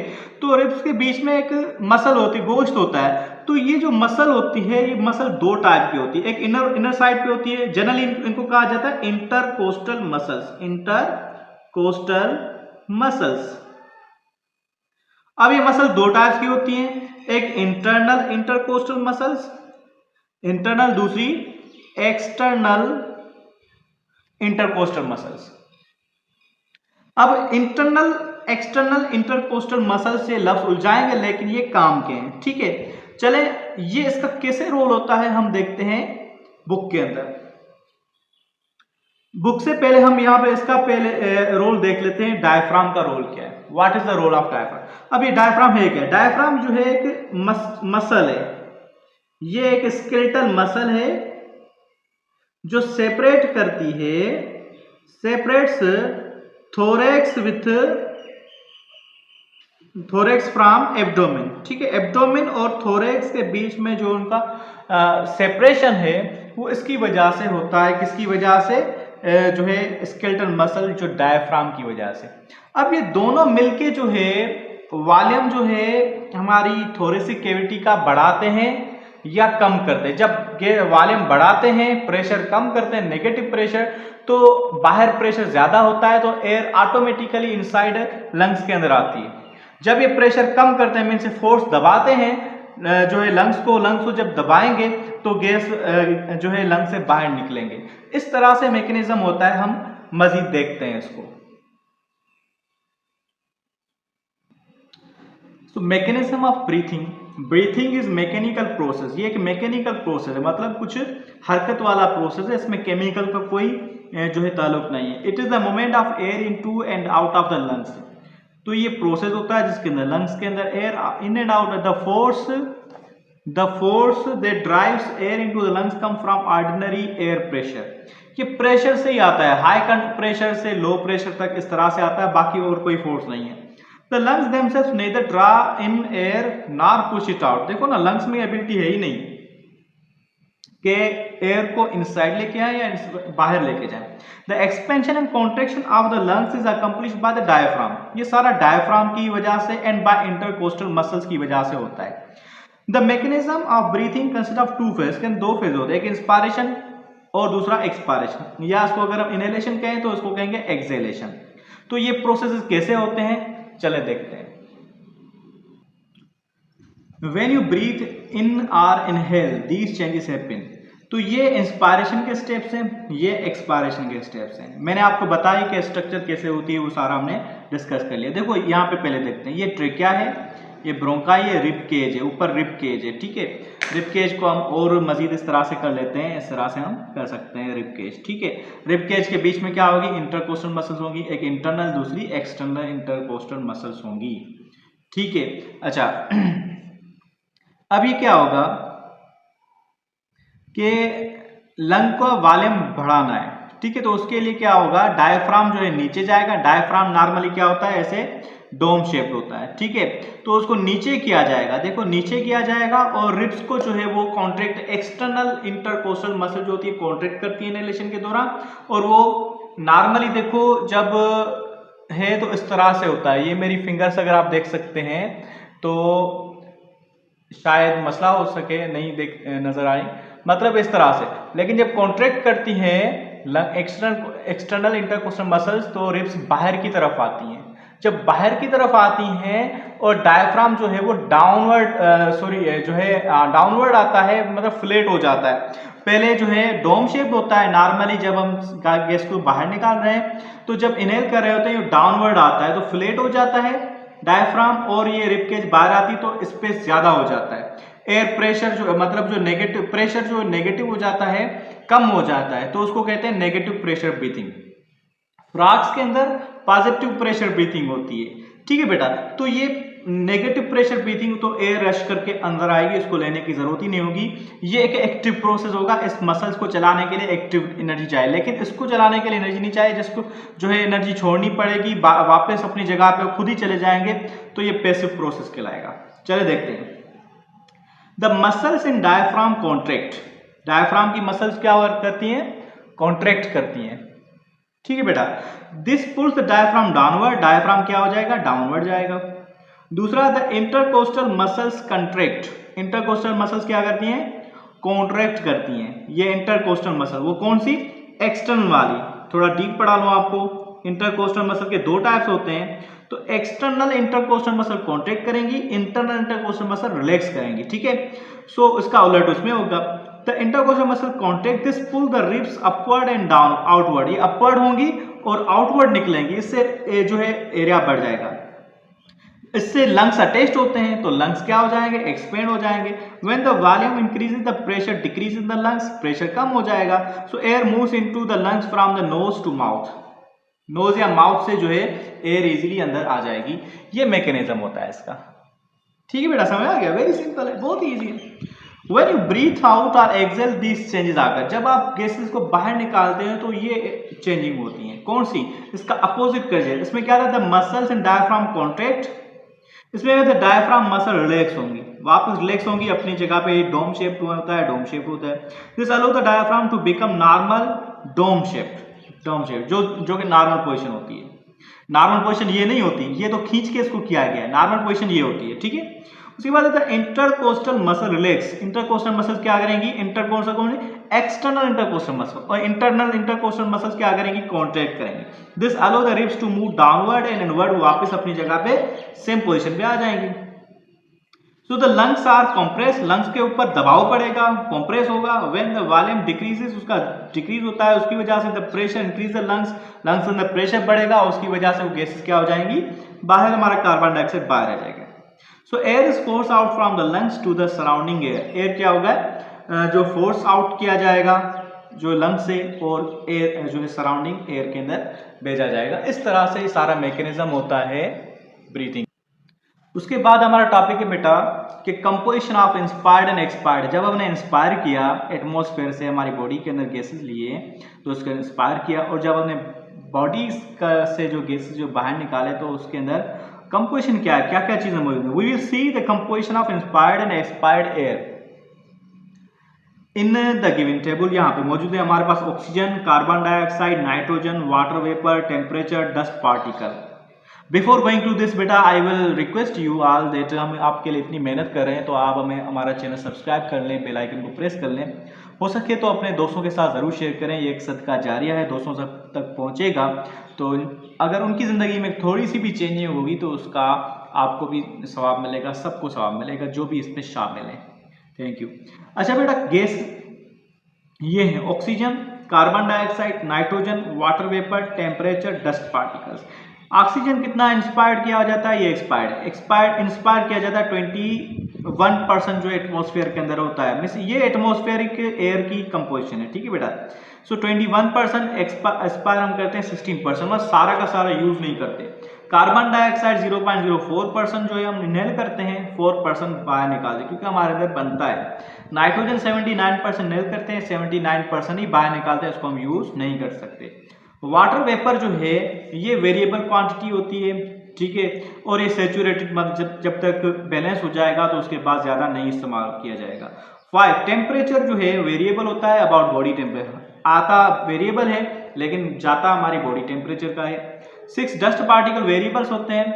तो रिब्स के बीच में एक मसल होती है, गोश्त होता है। तो ये जो मसल होती है, ये मसल 2 टाइप की होती है, एक इनर साइड पे होती है, जनरली इनको कहा जाता है इंटरकोस्टल मसल्स, इंटरकोस्टल मसल्स। अब ये मसल 2 टाइप्स की होती हैं, एक इंटरनल इंटरकोस्टल मसल्स, इंटरनल, दूसरी एक्सटर्नल इंटरकोस्टल मसल्स। अब इंटरनल एक्सटर्नल इंटरकोस्टल मसल से लफ्ज उलझाएंगे, लेकिन ये काम के हैं, ठीक है। चले, ये इसका कैसे रोल होता है हम देखते हैं बुक के अंदर। बुक से पहले हम यहाँ पे इसका पहले रोल देख लेते हैं, डायफ्राम का रोल क्या है, what is the role of diaphragm. अब ये डायफ्राम है क्या? डायफ्राम जो है एक मसल है, ये एक स्केलेटल मसल है जो सेपरेट करती है, separates thorax with thorax from abdomen, ठीक है। एब्डोमेन और थोरेक्स के बीच में जो उनका सेपरेशन है वो इसकी वजह से होता है, किसकी वजह से? जो है स्केलेटल मसल, जो डायफ्राम की वजह से। अब ये दोनों मिलके जो है वॉल्यूम जो है हमारी थोरेसिक कैविटी का बढ़ाते हैं या कम करते हैं। जब वॉल्यूम बढ़ाते हैं, प्रेशर कम करते हैं, नेगेटिव प्रेशर, तो बाहर प्रेशर ज्यादा होता है, तो एयर ऑटोमेटिकली इनसाइड लंग्स के अंदर आती है। जब ये प्रेशर कम करते हैं, मीन से फोर्स दबाते हैं जो है लंग्स को जब दबाएंगे तो गैस जो है लंग्स से बाहर निकलेंगे। इस तरह से मैकेनिज्म होता है, हम मजीद देखते हैं इसको। तो mechanism of breathing, breathing is mechanical process, ये एक मैकेनिकल प्रोसेस है, मतलब कुछ हरकत वाला प्रोसेस है, इसमें केमिकल का कोई जो है ताल्लुक नहीं है। It is the movement of air into and out of the lungs. तो ये प्रोसेस होता है जिसके अंदर लंग्स के अंदर air in and out, the force that drives air into the lungs come from ordinary air pressure. ये प्रेशर से ही आता है, हाई प्रेशर से लो प्रेशर तक इस तरह से आता है, बाकी और कोई फोर्स नहीं है। The lungs themselves neither draw in air nor push it out। देखो ना, लंग्स में एबिलिटी है ही नहीं कि एयर को इनसाइड लेके आए या बाहर लेके जाए। The expansion and contraction of the lungs is accomplished by the diaphragm, ये सारा डायफ्राम की वजह से एंड बाय इंटरकोस्टल मसल्स की वजह से होता है। The mechanism of breathing consist of 2 phase, के 2 फेज होते हैं, एक इंस्पायरेशन और दूसरा एक्सपायरेशन, या इसको अगर हम इनहेलेशन कहें तो इसको कहेंगे एक्सहेलेशन। तो ये प्रोसेस कैसे होते हैं, चले देखते हैं। When you breathe in or inhale, these changes happen। तो ये इंस्पायरेशन के स्टेप्स हैं, ये एक्सपायरेशन के स्टेप्स हैं। मैंने आपको बताया कि स्ट्रक्चर कैसे होती है, वो सारा हमने डिस्कस कर लिया। देखो यहाँ पे पहले देखते हैं, ये ट्रेकिया है, ये ब्रोंकाई है, रिब केज है, ऊपर रिब केज है, ठीक है। रिब केज को हम और मजीद इस तरह से कर लेते हैं, इस तरह से हम कर सकते हैं रिब केज, ठीक है। रिब केज के बीच में क्या होगी? इंटरकोस्टल मसल्स होंगी, एक इंटरनल दूसरी एक्सटर्नल इंटरकोस्टल मसल्स होंगी, ठीक है। अच्छा, अब ये क्या होगा कि लंग का वॉल्यूम बढ़ाना है, ठीक है। तो उसके लिए क्या होगा, डायफ्राम जो है नीचे जाएगा। डायफ्राम नॉर्मली क्या होता है, ऐसे डोम शेप्ड होता है, ठीक है। तो उसको नीचे किया जाएगा, देखो नीचे किया जाएगा, और रिब्स को जो है वो कॉन्ट्रैक्ट, एक्सटर्नल इंटरकोस्टल मसल जो होती है कॉन्ट्रैक्ट करती है इनहेलेशन के दौरान, और वो नॉर्मली देखो जब है तो इस तरह से होता है। ये मेरी फिंगर्स अगर आप देख सकते हैं तो शायद मसला हो सके, नहीं देख नजर आए, मतलब इस तरह से। लेकिन जब कॉन्ट्रैक्ट करती हैं एक्सटर्नल इंटरकोस्टल मसल्स तो रिब्स बाहर की तरफ आती हैं। जब बाहर की तरफ आती हैं और डायफ्राम जो है वो डाउनवर्ड आता है, मतलब फ्लैट हो जाता है। पहले जो है डोम शेप होता है नॉर्मली, जब हम गैस को बाहर निकाल रहे हैं तो जब इनहेल कर रहे होते हैं ये डाउनवर्ड आता है तो फ्लैट हो जाता है डायफ्राम, और ये रिब केज बाहर आती तो स्पेस ज्यादा हो जाता है। एयर प्रेशर जो मतलब जो नेगेटिव प्रेशर जो नेगेटिव हो जाता है, कम हो जाता है, तो उसको कहते हैं नेगेटिव प्रेशर ब्रीथिंग। फ्रॉग्स के अंदर पॉजिटिव प्रेशर ब्रीथिंग होती है। ठीक है बेटा, तो ये नेगेटिव प्रेशर ब्रीथिंग तो एयर रश करके अंदर आएगी, इसको लेने की जरूरत ही नहीं होगी। ये एक एक्टिव प्रोसेस होगा, इस मसल्स को चलाने के लिए एक्टिव एनर्जी चाहिए, लेकिन इसको चलाने के लिए एनर्जी नहीं चाहिए, जिसको जो है एनर्जी छोड़नी पड़ेगी, वापस अपनी जगह पे खुद ही चले जाएंगे, तो ये पैसिव प्रोसेस कहलाएगा। चले देखते हैं। The muscles in diaphragm contract. Diaphragm की मसल्स क्या वर्क करती हैं? कॉन्ट्रैक्ट करती हैं। ठीक है बेटा, this pulls the diaphragm downward. Diaphragm क्या हो जाएगा? डाउनवर्ड जाएगा। दूसरा, the intercostal muscles contract. Intercostal muscles क्या करती हैं? कॉन्ट्रैक्ट करती हैं। ये इंटरकोस्टल मसल वो कौन सी? एक्सटर्नल वाली। थोड़ा डीप पढ़ा लो आपको। इंटरकोस्टल मसल के दो टाइप्स होते हैं, तो एक्सटर्नल इंटरकोस्टल मसल कॉन्ट्रैक्ट करेंगी, इंटरनल इंटरकोस्टल मसल रिलैक्स करेंगी। ठीक है, सो इसका उलट उसमें होगा। The intercostal muscle contract, this pull the ribs upward and down outward. ये अपवर्ड होंगी और आउटवर्ड निकलेंगी, इससे जो है एरिया बढ़ जाएगा। इससे लंग्स अटैच्ड होते हैं तो लंग्स क्या हो जाएंगे? एक्सपेंड हो जाएंगे। When the volume increases the pressure decrease in the lungs. Pressure कम हो जाएगा, so air moves into the lungs from the nose to mouth. Nose या माउथ से जो है एयर इजीली अंदर आ जाएगी। ये मैकेनिज्म होता है इसका। ठीक है बेटा, समझ आ गया? वेरी सिंपल है, बहुत इजी है। When you breathe out or exhale, these changes आकर, जब आप गैसेस को बाहर निकालते हैं तो ये चेंजिंग होती है। कौन सी? इसका अपोजिट कर। इसमें क्या रहता है? मसल्स एंड डायफ्राम कॉन्ट्रैक्ट, इसमें डायफ्राम मसल रिलैक्स होंगी, वापस रिलैक्स होंगी अपनी जगह पे। डोम शेप होता है, डोम शेप होता है। This allow the diaphragm to become normal dome shape. Dome shape जो कि नॉर्मल पोजीशन होती है। नॉर्मल पोजीशन ये नहीं होती, ये तो खींच के इसको किया गया है। नॉर्मल पोजीशन ये होती है। ठीक है, उसके बाद आता है intercostal muscle relax. Intercostal muscle क्या करेंगी? इंटरकोस्टल कौन है? External intercostal muscle. और इंटरनल इंटरकोस्टल मसल्स क्या करेंगी? कॉन्ट्रैक्ट करेंगी। This allow the ribs to move downward and inward, वापस अपनी जगह पे सेम पोजीशन पे आ जाएंगी। So the lungs are compress, lungs के ऊपर दबाव पड़ेगा, कंप्रेस होगा। व्हेन द वॉल्यूम डिक्रीजेस, उसका डिक्रीज होता है, उसकी वजह से the pressure increase the lungs, lungs में प्रेशर बढ़ेगा, उसकी वजह से वो गैसेस क्या हो जाएंगी? बाहर, हमारा कार्बन डाइऑक्साइड बाहर आ जाएगा। So air is force out from the lungs to the surrounding air. Air क्या होगा? जो फोर्स आउट किया जाएगा जो लंग्स से, और एयर जो है सराउंडिंग एयर के अंदर भेजा जाएगा। इस तरह से सारा मैकेनिज्म होता है ब्रीथिंग। उसके बाद हमारा टॉपिक है बेटा कि composition of inspired and expired. जब हमने इंस्पायर किया एटमॉस्फेयर से, हमारी बॉडी के अंदर गैसेस लिए तो उसको इंस्पायर किया, और जब हमने बॉडी से जो गैसेस जो बाहर निकाले तो उसके अंदर कंपोजिशन क्या है, क्या क्या चीजें मौजूद है। We will see the composition of inspired and expired air in the given table. यहाँ पे मौजूद है हमारे पास oxygen, carbon dioxide, nitrogen, water vapour, temperature, dust particle. Before going to this बेटा, I will request you all that हम आपके लिए इतनी मेहनत कर रहे हैं तो आप हमें हमारा चैनल सब्सक्राइब कर लें, बेल आइकन को प्रेस कर लें। हो सके तो अपने दोस्तों के साथ ज़रूर शेयर करें, ये एक सदका जारिया है, दोस्तों तक पहुँचेगा तो अगर उनकी ज़िंदगी में थोड़ी सी भी चेंजिंग होगी तो उसका आपको भी सवाब मिलेगा, सबको सवाब मिलेगा जो भी इसमें शामिल है। Thank you. अच्छा बेटा, गैस ये है oxygen, carbon dioxide, nitrogen, water vapour, temperature, dust particles. Oxygen कितना इंस्पायर्ड किया जाता है? ये एक्सपायर्ड इंस्पायर किया जाता है 21% जो एटमॉस्फेयर के अंदर होता है। मींस ये एटमॉस्फेरिक एयर की कंपोजिशन है। ठीक है बेटा, सो 21% एक्सपायर हम करते हैं 16%, मतलब सारा का सारा यूज नहीं करते। कार्बन डाइऑक्साइड 0.04% जो है हम इनहेल करते हैं, 4% बाहर निकालते हैं क्योंकि हमारे अंदर बनता है। नाइट्रोजन 79% इनहेल करते हैं, 79% ही बाहर निकालते हैं, उसको हम यूज नहीं कर सकते। वाटर वेपर जो है ये वेरिएबल क्वांटिटी होती है, ठीक है, और ये सैचुरेटेड मतलब जब तक बैलेंस हो जाएगा तो उसके बाद ज्यादा नहीं इस्तेमाल किया जाएगा। 5 टेम्परेचर जो है वेरिएबल होता है अबाउट बॉडी टेम्परेचर, आता वेरिएबल है लेकिन जाता हमारी बॉडी टेम्परेचर का है। 6 डस्ट पार्टिकल वेरिएबल्स होते हैं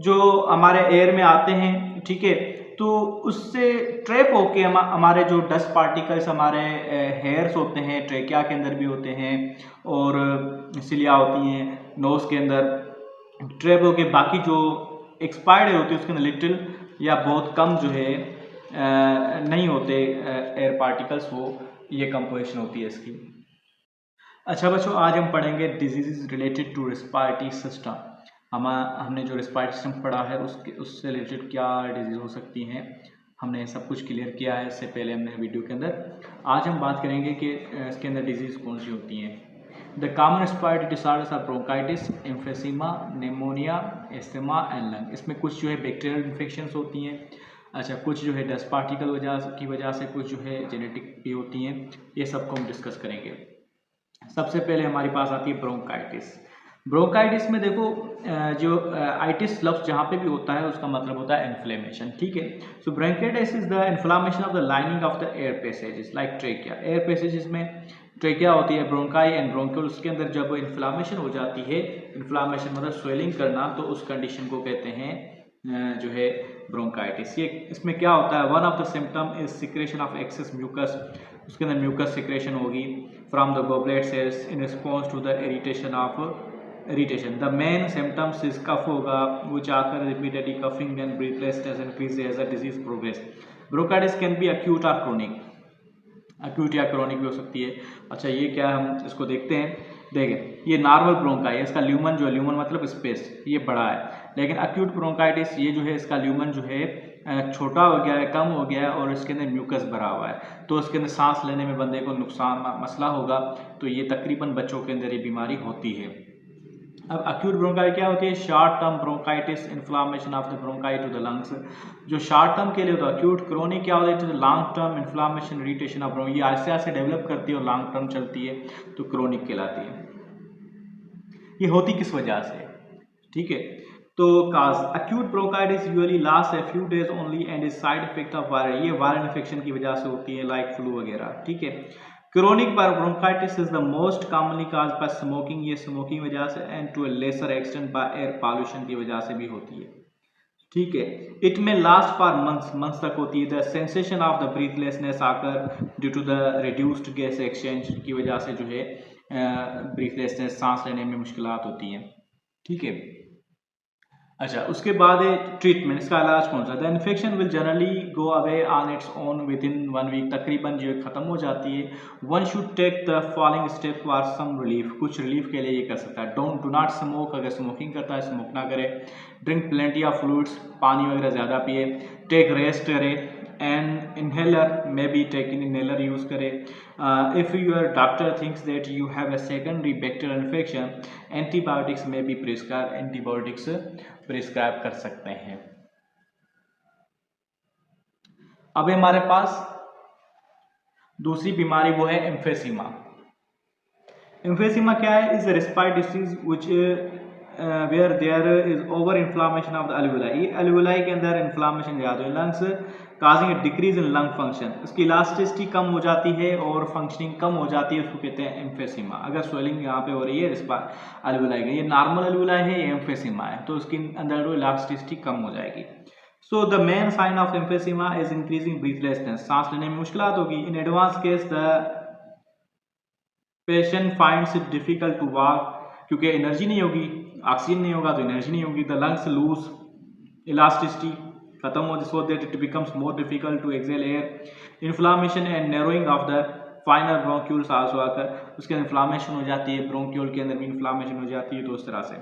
जो हमारे एयर में आते हैं, ठीक है, तो उससे ट्रैप होके हमारे जो डस्ट पार्टिकल्स हमारे हेयर्स होते हैं, ट्रेकिया के अंदर भी होते हैं और सिलिया होती हैं नोज के अंदर, ट्रैप होके बाकी जो एक्सपायर्ड एयर होती है उसके अंदर लिटिल या बहुत कम जो है नहीं होते एयर पार्टिकल्स, वो ये कंपोजिशन होती है इसकी। अच्छा बच्चों, आज हम पढ़ेंगे disease related to respiratory system. हमने जो रेस्पिरेटरी सिस्टम पढ़ा है उससे रिलेटेड क्या डिजीज़ हो सकती हैं, हमने सब कुछ क्लियर किया है इससे पहले हमने वीडियो के अंदर। आज हम बात करेंगे कि इसके अंदर डिजीज़ कौन सी होती हैं। The common respiratory disorders are bronchitis, emphysema, pneumonia, asthma and lung. इसमें कुछ जो है बैक्टीरियल इन्फेक्शंस होती हैं, अच्छा कुछ जो है डस्ट पार्टिकल की वजह से, कुछ जो है जेनेटिक भी होती हैं। ये सबको हम डिस्कस करेंगे। सबसे पहले हमारे पास आती है ब्रोंकाइटिस। ब्रोंकाइटिस में देखो जो आइटिस लफ्ज जहाँ पे भी होता है उसका मतलब होता है इन्फ्लेमेशन, ठीक है। So bronchitis is the inflammation of the lining of the air passages like trachea. Air passages में ट्रेकिया होती है, ब्रोंकाई एंड ब्रोंक्यूल, उसके अंदर जब इन्फ्लामेशन हो जाती है, इन्फ्लामेशन मतलब स्वेलिंग करना, तो उस कंडीशन को कहते हैं जो है ब्रोंकाइटिस। ये इसमें क्या होता है, one of the symptom is secretion of excess mucus, उसके अंदर म्यूकस सिक्रेशन होगी from the goblet cells in response to the irritation. The main symptoms is cough होगा, which occur repeatedly, coughing and breathlessness increase as the disease progress. Bronchitis can be acute or chronic. acute या chronic भी हो सकती है। अच्छा ये क्या है, हम इसको देखते हैं। देखें, ये नॉर्मल ब्रोंकाई है, इसका ल्यूमन जो है, ल्यूमन मतलब स्पेस, ये बड़ा है। लेकिन अक्यूट ब्रोंकाइटिस ये जो है इसका ल्यूमन जो है छोटा हो गया है, कम हो गया है और इसके अंदर म्यूकस भरा हुआ है, तो इसके अंदर सांस लेने में बंदे को नुकसान मसला होगा। तो ये तकरीबन बच्चों के अंदर ये बीमारी होती है। अब अक्यूट ब्रोंकाइटिस क्या होती है, short term bronchitis, inflammation of the bronchi to the lungs, जो शॉर्ट टर्म के लिए होता है अक्यूट। क्रोनिक क्या होता है, to the long term inflammation irritation of bronchi, ये आहिस्ते आहिस्ते डेवलप करती है और लॉन्ग टर्म चलती है, तो क्रोनिक कहलाती है। ये होती किस वजह से, ठीक है। तो cause acute bronchitis usually last a few days only and is side effect of viral, ये वायरल इन्फेक्शन की वजह से होती है, लाइक फ्लू वगैरह, ठीक है। Chronic bronchitis is the most commonly caused by smoking, ये स्मोकिंग वजह से, and to a lesser extent by air pollution की वजह से भी होती है, ठीक है। इट में लास्ट फॉर मंथ्स तक होती है। The sensation of the breathlessness occur due to the reduced gas exchange की वजह से जो है ब्रीथलेसनेस, सांस लेने में मुश्किलात होती हैं, ठीक है। अच्छा उसके बाद है ट्रीटमेंट, इसका इलाज कौन सा। The infection will generally go away on its own with in 1 week, तकरीबन जो खत्म हो जाती है। One should take the following step for some relief, कुछ रिलीफ के लिए ये कर सकता है। डू नॉट स्मोक, अगर स्मोकिंग करता है स्मोक ना करे। ड्रिंक प्लेंटी ऑफ फ्लूइड्स, पानी वगैरह ज़्यादा पिए। टेक रेस्ट करे एंड इनहेलर में बी टेकिन, इनहेलर यूज़ करे। If your doctor thinks that you have a secondary bacterial infection, antibiotics में भी प्रिस्क्राइब, एंटीबायोटिक्स प्रिस्क्राइब कर सकते हैं। अब हमारे पास दूसरी बीमारी वो है एम्फेसीमा। एम्फेसीमा क्या है, is respiratory disease which where there is over inflammation of the alveoli, ये एल्वेलाई के अंदर इन्फ्लामेशन ज़्यादा है। Lungs causing a decrease in lung function, इसकी इलास्टिसिटी कम हो जाती है और फंक्शनिंग कम हो जाती है, उसको कहते हैं एम्फेसीमा। अगर स्वेलिंग यहाँ पे हो रही है एल्वेलाई की, ये नॉर्मल एल्वेलाई है, ये एम्फेसीमा है, तो उसके अंदर इलास्टिसिटी कम हो जाएगी। So the main sign of emphysema is increasing breathlessness, सांस लेने में मुश्किलात होगी। In advance case the patient finds it difficult to walk, क्योंकि एनर्जी नहीं होगी, ऑक्सीजन नहीं होगा तो एनर्जी नहीं होगी। द लंग्स लूज इलास्टिसिटी, खत्म हो, so that it becomes more difficult to exhale air. Inflammation and narrowing of the final bronchioles also आकर, उसके अंदर इन्फ्लामेशन हो जाती है, ब्रोंक्यूल के अंदर भी इन्फ्लामेशन हो जाती है, तो उस तरह से।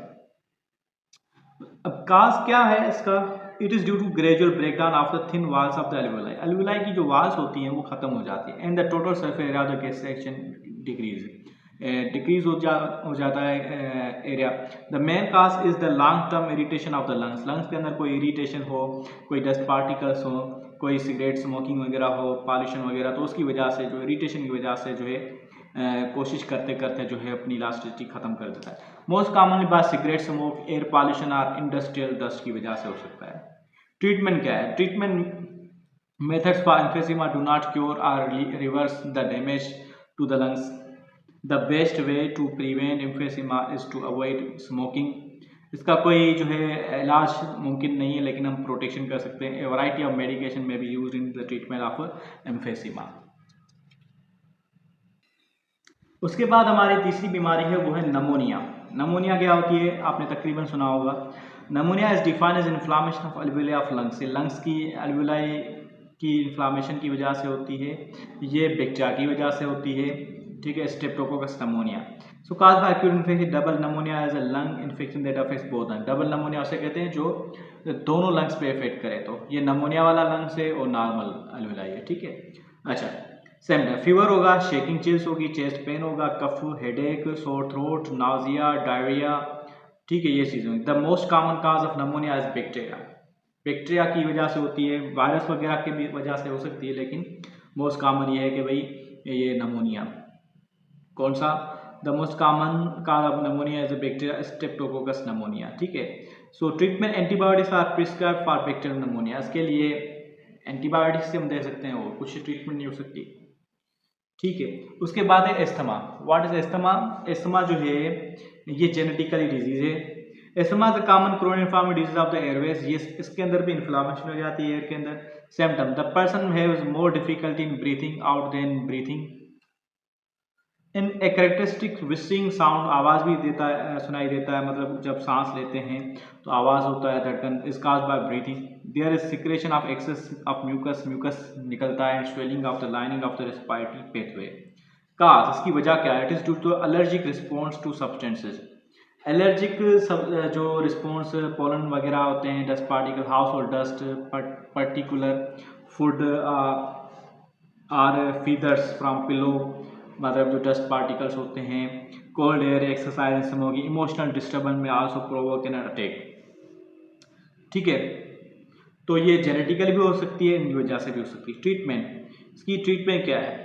अब काज क्या है इसका, it is due to gradual breakdown of the thin walls of the alveoli, alveoli की जो वॉल्स होती हैं वो खत्म हो जाती है। And the total surface area of the gas section decrease हो जाता है area. The main cause is the long term irritation of the lungs, lungs के अंदर कोई इरिटेशन हो, कोई डस्ट पार्टिकल्स हो, कोई सिगरेट स्मोकिंग वगैरह हो, पॉल्यूशन वगैरह, तो उसकी वजह से जो इरिटेशन की वजह से जो है कोशिश करते करते जो है अपनी इलास्टिसिटी खत्म कर देता है। मोस्ट कॉमनली बात सिगरेट स्मोक, एयर पॉल्यूशन और इंडस्ट्रियल डस्ट की वजह से हो सकता है। ट्रीटमेंट क्या है, treatment methods for emphysema do not cure और reverse the damage to the lungs. The best way to prevent emphysema is to avoid smoking इसका कोई जो है इलाज मुमकिन नहीं है, लेकिन हम प्रोटेक्शन कर सकते हैं। A variety of medication may be used in the treatment of emphysema. उसके बाद हमारी तीसरी बीमारी है वो है नमोनिया। नमोनिया क्या होती है, आपने तकरीबन सुना होगा। Pneumonia is defined as inflammation of alveoli of lungs. Lungs की एल्वेओलाई की इन्फ्लामेशन की वजह से होती है, ये बैक्टीरिया की वजह से होती है, ठीक है, streptococcus pneumonia. So cause by acute infection double pneumonia as a lung infection that affects both lung. Double pneumonia उसे कहते हैं जो दोनों लंग्स पे इफेक्ट करे, तो ये नमोनिया वाला लंग्स है और नॉर्मल एल्वेओलाई है, ठीक है। अच्छा, सिम्टम फीवर होगा, शेकिंग चिल्स होगी, चेस्ट पेन होगा, कफ, headache, sore throat, nausea, diarrhoea, ठीक है, ये चीज़ें होंगी। The most common cause of pneumonia is bacteria. Bacteria की वजह से होती है, वायरस वगैरह की भी वजह से हो सकती है, लेकिन मोस्ट कॉमन ये है कि भाई ये नमोनिया। कौन सा? The most common cause of pneumonia is bacteria streptococcus pneumonia, ठीक है। So treatment antibiotics are prescribed for bacterial pneumonia. इसके लिए एंटीबायोटिक्स से हम दे सकते हैं, और कुछ ट्रीटमेंट नहीं हो सकती, ठीक है। उसके बाद है asthma. What is asthma? Asthma जो है ये जेनेटिकली डिजीज है। Asthma is the common chronic inflammatory disease of the airways. ये इसके अंदर भी इन्फ्लामेशन हो जाती है एयर के अंदर। Symptom the person has more difficulty in breathing out than breathing in a characteristic wheezing sound. आवाज़ भी देता है, सुनाई देता है, मतलब जब सांस लेते हैं तो आवाज़ होता है, धड़कन। Is caused by breathing. There is secretion of excess of mucus. Mucus निकलता है। Swelling of the lining of the respiratory pathway. Cause, इसकी वजह क्या है? It is due to allergic response to substances. Allergic जो रिस्पॉन्स पोलन वगैरह होते हैं, dust particle, household dust, particular food or feathers from pillow, मतलब जो डस्ट पार्टिकल्स होते हैं, cold air, exercise, smoking, emotional disturbance में आल्सो प्रोवोक एन अटैक, ठीक है। तो ये जेनेटिकली भी हो सकती है, इनकी वजह से भी हो सकती है। ट्रीटमेंट, इसकी ट्रीटमेंट क्या है?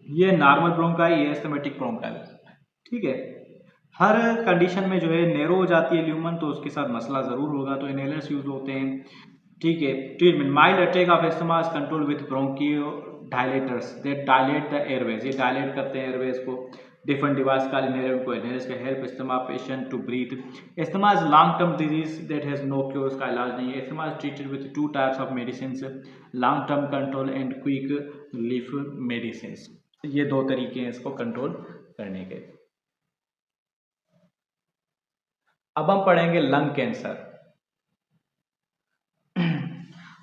ये नॉर्मल ब्रोंकाई, ये एस्थमेटिक ब्रोंकाई, ठीक है। हर कंडीशन में जो है नैरो हो जाती है ल्यूमन, तो उसके साथ मसला ज़रूर होगा, तो इनहेलर्स यूज होते हैं, ठीक है। Treatment mild attack of asthma is control with bronchodilators that dilate the airways. ये डायलेट करते हैं एयरवेज को। डिफरेंट डिवाइस का इनहेलर को इनहेलर्स का help asthma patient to breathe. Asthma is long term disease that has no cure. इसका इलाज नहीं है। Asthma is treated with 2 types of medicine, long term control and quick relief medicine. ये 2 तरीके हैं इसको कंट्रोल करने के। अब हम पढ़ेंगे लंग कैंसर।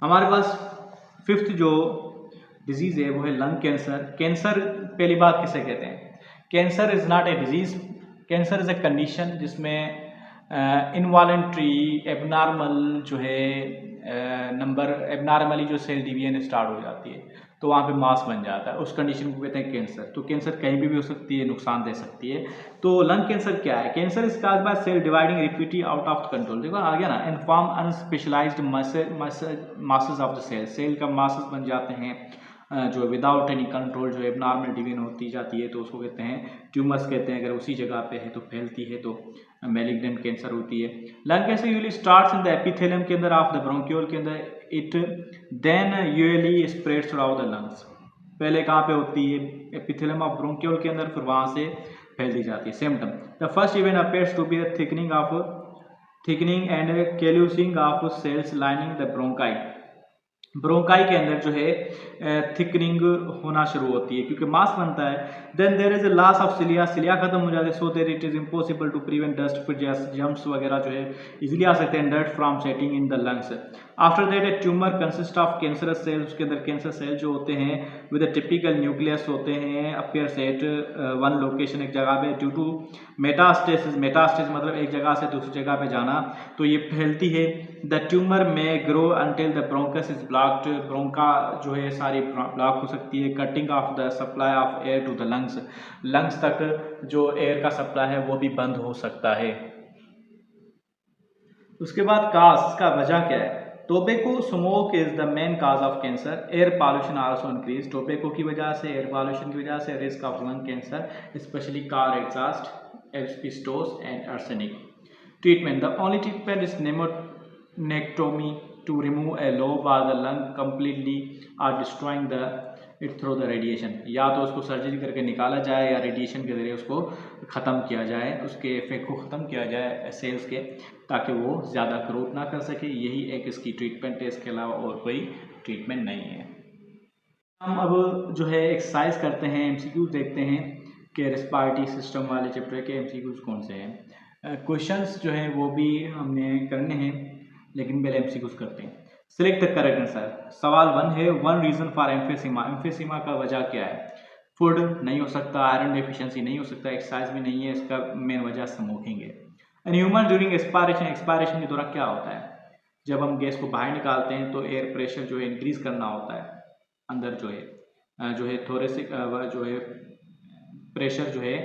हमारे पास 5th जो डिजीज है वो है लंग कैंसर। कैंसर पहली बात किसे कहते हैं? Cancer is not a disease, cancer is a condition जिसमें इनवॉलेंट्री एबनॉर्मल जो है नंबर एबनॉर्मली जो सेल डिवीजन स्टार्ट हो जाती है, तो वहाँ पे मास बन जाता है, उस कंडीशन को कहते हैं कैंसर। तो कैंसर कहीं भी हो सकती है, नुकसान दे सकती है। तो लंग कैंसर क्या है? Cancer is caused by cell dividing rapidly out of control. देखो आ गया ना, in form unspecialized masses of the cell. Cell का मासेस बन जाते हैं जो विदाउट एनी कंट्रोल, जो एबनॉर्मल डिवीजन होती जाती है, तो उसको कहते हैं ट्यूमर्स कहते हैं। अगर उसी जगह पे है तो फैलती है तो मैलिग्नेंट कैंसर होती है। Lung cancer usually starts in the epithelium के अंदर ऑफ द ब्रोंक्यूल के अंदर, it then usually spreads throughout the lungs. पहले कहाँ पे होती है? एपिथेलियम ऑफ ब्रोंक्यूल के अंदर, फिर वहाँ से फैलती जाती है। Symptom the first event appears to be the thickening and callusing of cells lining the bronchi. Bronchi के अंदर जो है थिकनिंग होना शुरू होती है क्योंकि मास बनता है। Then there is a loss of cilia, cilia खत्म हो जाते हैं। So there it is impossible to prevent dust, फिर जम्स वगैरह जो है इजीली आ सकते हैं dust from settling in the lungs. After that a tumour consist of cancerous cells, उसके अंदर कैंसर सेल जो होते हैं विद अ टिपिकल न्यूक्लियस होते हैं, अपीयर्स एट वन लोकेशन, एक जगह पे, ड्यू टू मेटास्टेसिस। मेटास्टेसिस मतलब एक जगह से दूसरी जगह पे जाना, तो ये फैलती है। The tumour may grow until the bronchus is blocked, bronchi जो है सारी ब्लॉक हो सकती है। Cutting off the supply of air to the lungs, lungs तक जो एयर का सप्लाई है वो भी बंद हो सकता है। उसके बाद काज, इसका वजह क्या है? Tobacco smoke is the main cause of cancer. Air pollution also increase. Tobacco की वजह से, एयर पॉल्यूशन की वजह से risk of lung cancer, specially car exhaust, asbestos and arsenic. Treatment, the only treatment is pneumonectomy to remove a lobe or the lung completely or destroying the it through the radiation, या तो उसको सर्जरी करके निकाला जाए या रेडिएशन के जरिए उसको ख़त्म किया जाए, उसके इफेक्ट को ख़त्म किया जाए सेल्स के, ताकि वो ज़्यादा ग्रोथ ना कर सके। यही एक इसकी ट्रीटमेंट है, इसके अलावा और कोई ट्रीटमेंट नहीं है। हम अब जो है एक्सरसाइज करते हैं, एमसीक्यूज देखते हैं कि रेस्पिरेटरी सिस्टम वाले चैप्टर के एमसीक्यूज कौन से हैं। क्वेश्चंस जो हैं वो भी हमने करने हैं, लेकिन पहले एमसीक्यूज करते हैं। Select the correct answer. सवाल 1 है, वन रीजन फॉर एम्फेसीमा। एम्फेसीमा का वजह क्या है? फूड नहीं हो सकता, आयरन डेफिशिएंसी नहीं हो सकता, एक्सरसाइज भी नहीं है, इसका मेन वजह स्मोकिंग है। And human during expiration, expiration के दौरान क्या होता है? जब हम गैस को बाहर निकालते हैं तो एयर प्रेशर जो है इंक्रीज करना होता है, अंदर जो है थोरेसिक जो है प्रेशर जो है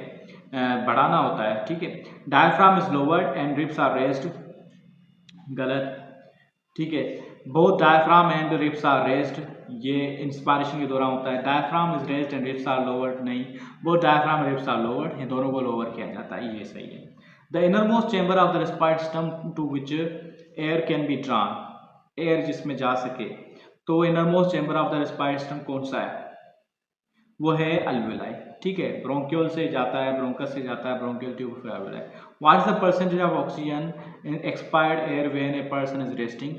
बढ़ाना होता है, ठीक है। Diaphragm is lowered and ribs are raised, गलत, ठीक है। Both diaphragm and ribs are raised, ये इंस्पायरेशन के दौरान होता है। Diaphragm is raised and ribs are lowered, नहीं, both diaphragm and ribs are lowered, ये दोनों को लोअर किया जाता है, ये सही है। The innermost chamber of the respiratory system to which air can be drawn, air जिसमें जा सके, तो innermost chamber of the respiratory system कौन सा है? वो है अल्वेलाई, ठीक है। ब्रोंकियोल से जाता है, ब्रोंकस से जाता है, ब्रोंकियल ट्यूब, फिर alveoli. What is the percentage of oxygen in expired air when a person is resting,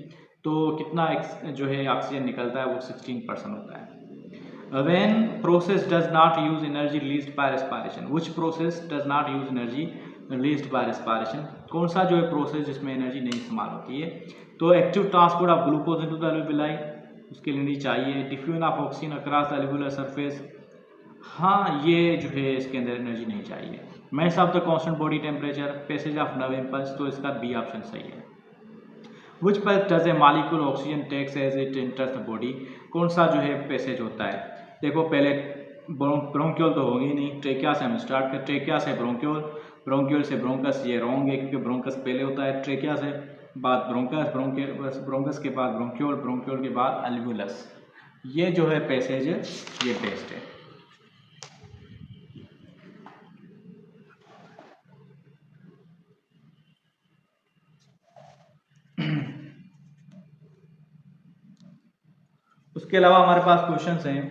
तो कितना जो है ऑक्सीजन निकलता है, वो 16% होता है। When process does not use energy released by respiration, which process does not use energy released by respiration, कौन सा जो है प्रोसेस जिसमें एनर्जी नहीं इस्तेमाल होती है? तो active transport of glucose into the alveoli, उसके लिए नहीं चाहिए। Diffusion of oxygen across the alveolar surface, हाँ, ये जो है इसके अंदर एनर्जी नहीं चाहिए। Maths of the constant body temperature, passage of nerve impulse, तो इसका बी ऑप्शन सही है। Which path does a molecule oxygen takes as it enters the body, कौन सा जो है पैसेज होता है? देखो, पहले ब्रोंकियोल तो होगी नहीं, ट्रेकिया से हम स्टार्ट कर, ट्रेकिया से ब्रोंकियोल, ब्रोंकियोल से ब्रोंकस, ये रॉन्ग है क्योंकि ब्रोंकस पहले होता है, ट्रेकिया से बाद ब्रोंकस, ब्रोंकस के बाद ब्रोंकियोल, ब्रोंकियोल के बाद अल्वेओलस, ये जो है पैसेज ये बेस्ट है। उसके अलावा हमारे पास क्वेश्चंस हैं।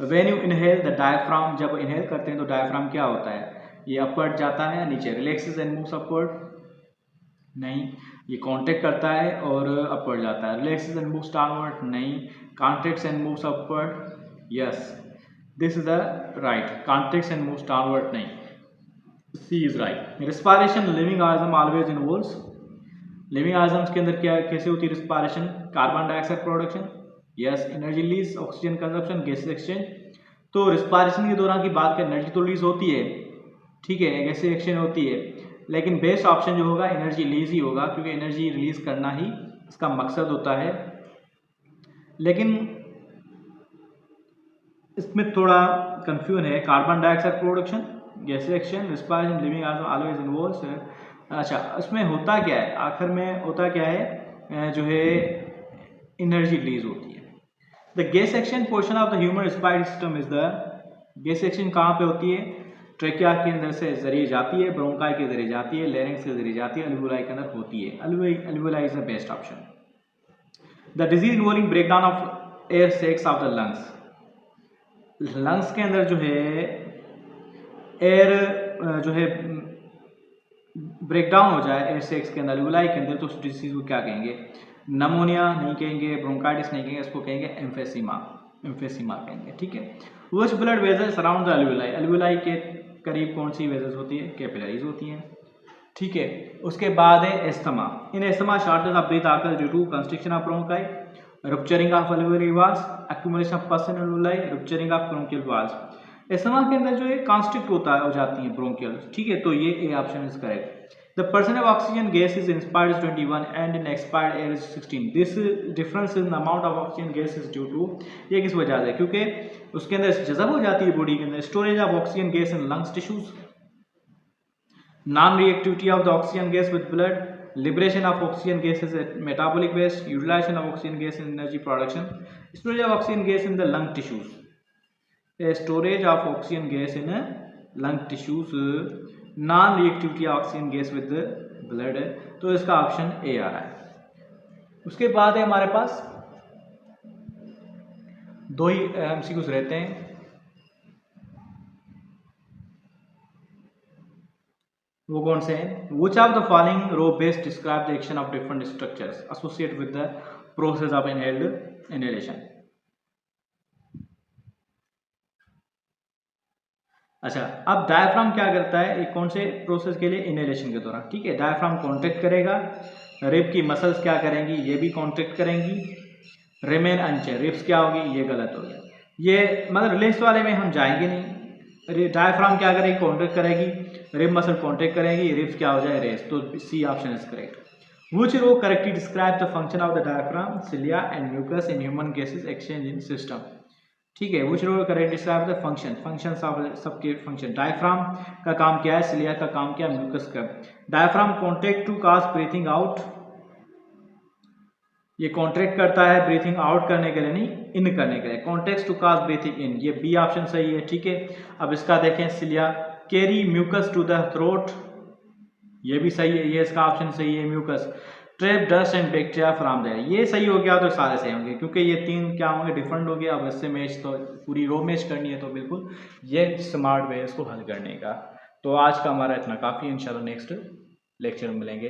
When you inhale the diaphragm, जब इनहेल करते हैं तो डायफ्राम क्या होता है? ये अपवर्ड जाता है, नीचे रिलैक्सेस एंड मूव्स अपवर्ड, नहीं, ये कॉन्ट्रैक्ट करता है और अपवर्ड जाता है। रिलैक्सेस एंड मूव्स डाउनवर्ड, नहीं, contracts and moves upward, yes, this is the right, contracts and moves downward, नहीं, C is right. Respiration living organism always involves, living organisms के अंदर क्या कैसे होती है respiration? Carbon dioxide production, yes, energy release, oxygen consumption, gases exchange. तो रेस्पिरेशन के दौरान की बात करें, एनर्जी तो रिलीज होती है, ठीक है, गैसेस एक्सचेंज होती है, लेकिन बेस्ट ऑप्शन जो होगा एनर्जी रिलीज ही होगा, क्योंकि एनर्जी रिलीज करना ही इसका मकसद होता है। लेकिन इसमें थोड़ा कंफ्यूजन है, carbon dioxide production, gases exchange, respiration, living organism always involves. अच्छा, इसमें होता क्या है, आखिर में होता क्या है, जो है एनर्जी रिलीज होती है। The gas exchange portion of the human respiratory system is the, gas exchange कहाँ पे होती है? ट्रेकिया के अंदर से जरिए जाती है, ब्रोंकाई के जरिए जाती है, लैरिंक्स के जरिए जाती है, अल्वेओलाई के अंदर होती है। Alveoli is the best option. The disease involving breakdown of air sacs of the lungs, lungs के अंदर जो है एयर जो है ब्रेकडाउन हो जाए एयर सैक्स के अंदर, अल्वेओलाई के अंदर, तो उस डिजीज को क्या कहेंगे? नमोनिया नहीं कहेंगे, ब्रोंकाइटिस नहीं कहेंगे, इसको कहेंगे एम्फेसीमा, एम्फेसीमा कहेंगे, ठीक है। Which blood vessels surround the alveoli, alveoli के करीब कौन सी वेजल्स होती है? कैपिलरीज होती हैं, ठीक है। उसके बाद है asthma, in asthma shortness of breath occur due to constriction of bronchi, rupturing of alveolar walls, accumulation of pus in alveoli, rupturing of bronchial walls. Asthma के अंदर जो है कॉन्स्ट्रिक्ट होता है, हो जाती है ब्रोंकियल, ठीक है, तो ये A option is correct. The percentage of oxygen gas is inspired is 21 and in expired air is 16. This difference in the amount of oxygen gas is due to, ये किस वजह से? क्योंकि उसके अंदर जज़ब हो जाती है बॉडी के अंदर। Storage of oxygen gas in lungs tissues, non reactivity of the oxygen gas with blood, liberation of oxygen gas is metabolic waste, utilisation of oxygen gas in energy production. Storage of oxygen gas in the lung tissues, storage of oxygen gas in lung tissues, non reactivity oxygen gas with blood, तो इसका ऑप्शन ए आ रहा है। उसके बाद है हमारे पास दो ही MCQs रहते हैं। वो कौन से हैं? Which of the following row best describe the action of different structures associate with the process of inhalation. अच्छा, अब डायफ्राम क्या करता है, एक कौन से प्रोसेस के लिए? इनहेलेशन के दौरान। ठीक है, डायफ्राम कॉन्ट्रैक्ट करेगा, रिब की मसल्स क्या करेंगी? ये भी कॉन्ट्रैक्ट करेंगी, रिमेन अनचेंज। रिब्स क्या होगी? ये गलत हो गया, ये मतलब रिलेक्स वाले में हम जाएंगे नहीं। डायफ्राम क्या करेगी? कॉन्ट्रैक्ट करेगी, रिब मसल कॉन्ट्रैक्ट करेगी, रिब्स क्या हो जाए? रेस्ट। तो C option is correct. Which row correctly describe the function of the diaphragm, cilia and mucus in human gases exchange in system? ठीक है, which row correctly describe the functions of सबके फंक्शन। डायफ्राम का काम क्या है? सिलिया का काम क्या है? म्यूकस का। Diaphragm contract to cause breathing out, ये कॉन्ट्रैक्ट करता है ब्रीथिंग आउट करने के लिए, नहीं इन करने के लिए। Contract to cause breathing in, ये बी ऑप्शन सही है। ठीक है, अब इसका देखें, cilia carry mucus to the throat, ये भी सही है, ये इसका ऑप्शन सही है। Mucus trap dust and bacteria from there, ये सही हो गया तो सारे सही होंगे, क्योंकि ये तीन क्या होंगे? डिफरेंट हो गया। अब इससे मैच तो पूरी रो मैच करनी है, तो बिल्कुल ये स्मार्ट वे है इसको हल करने का। तो आज का हमारा इतना काफ़ी, इंशाल्लाह नेक्स्ट लेक्चर में मिलेंगे।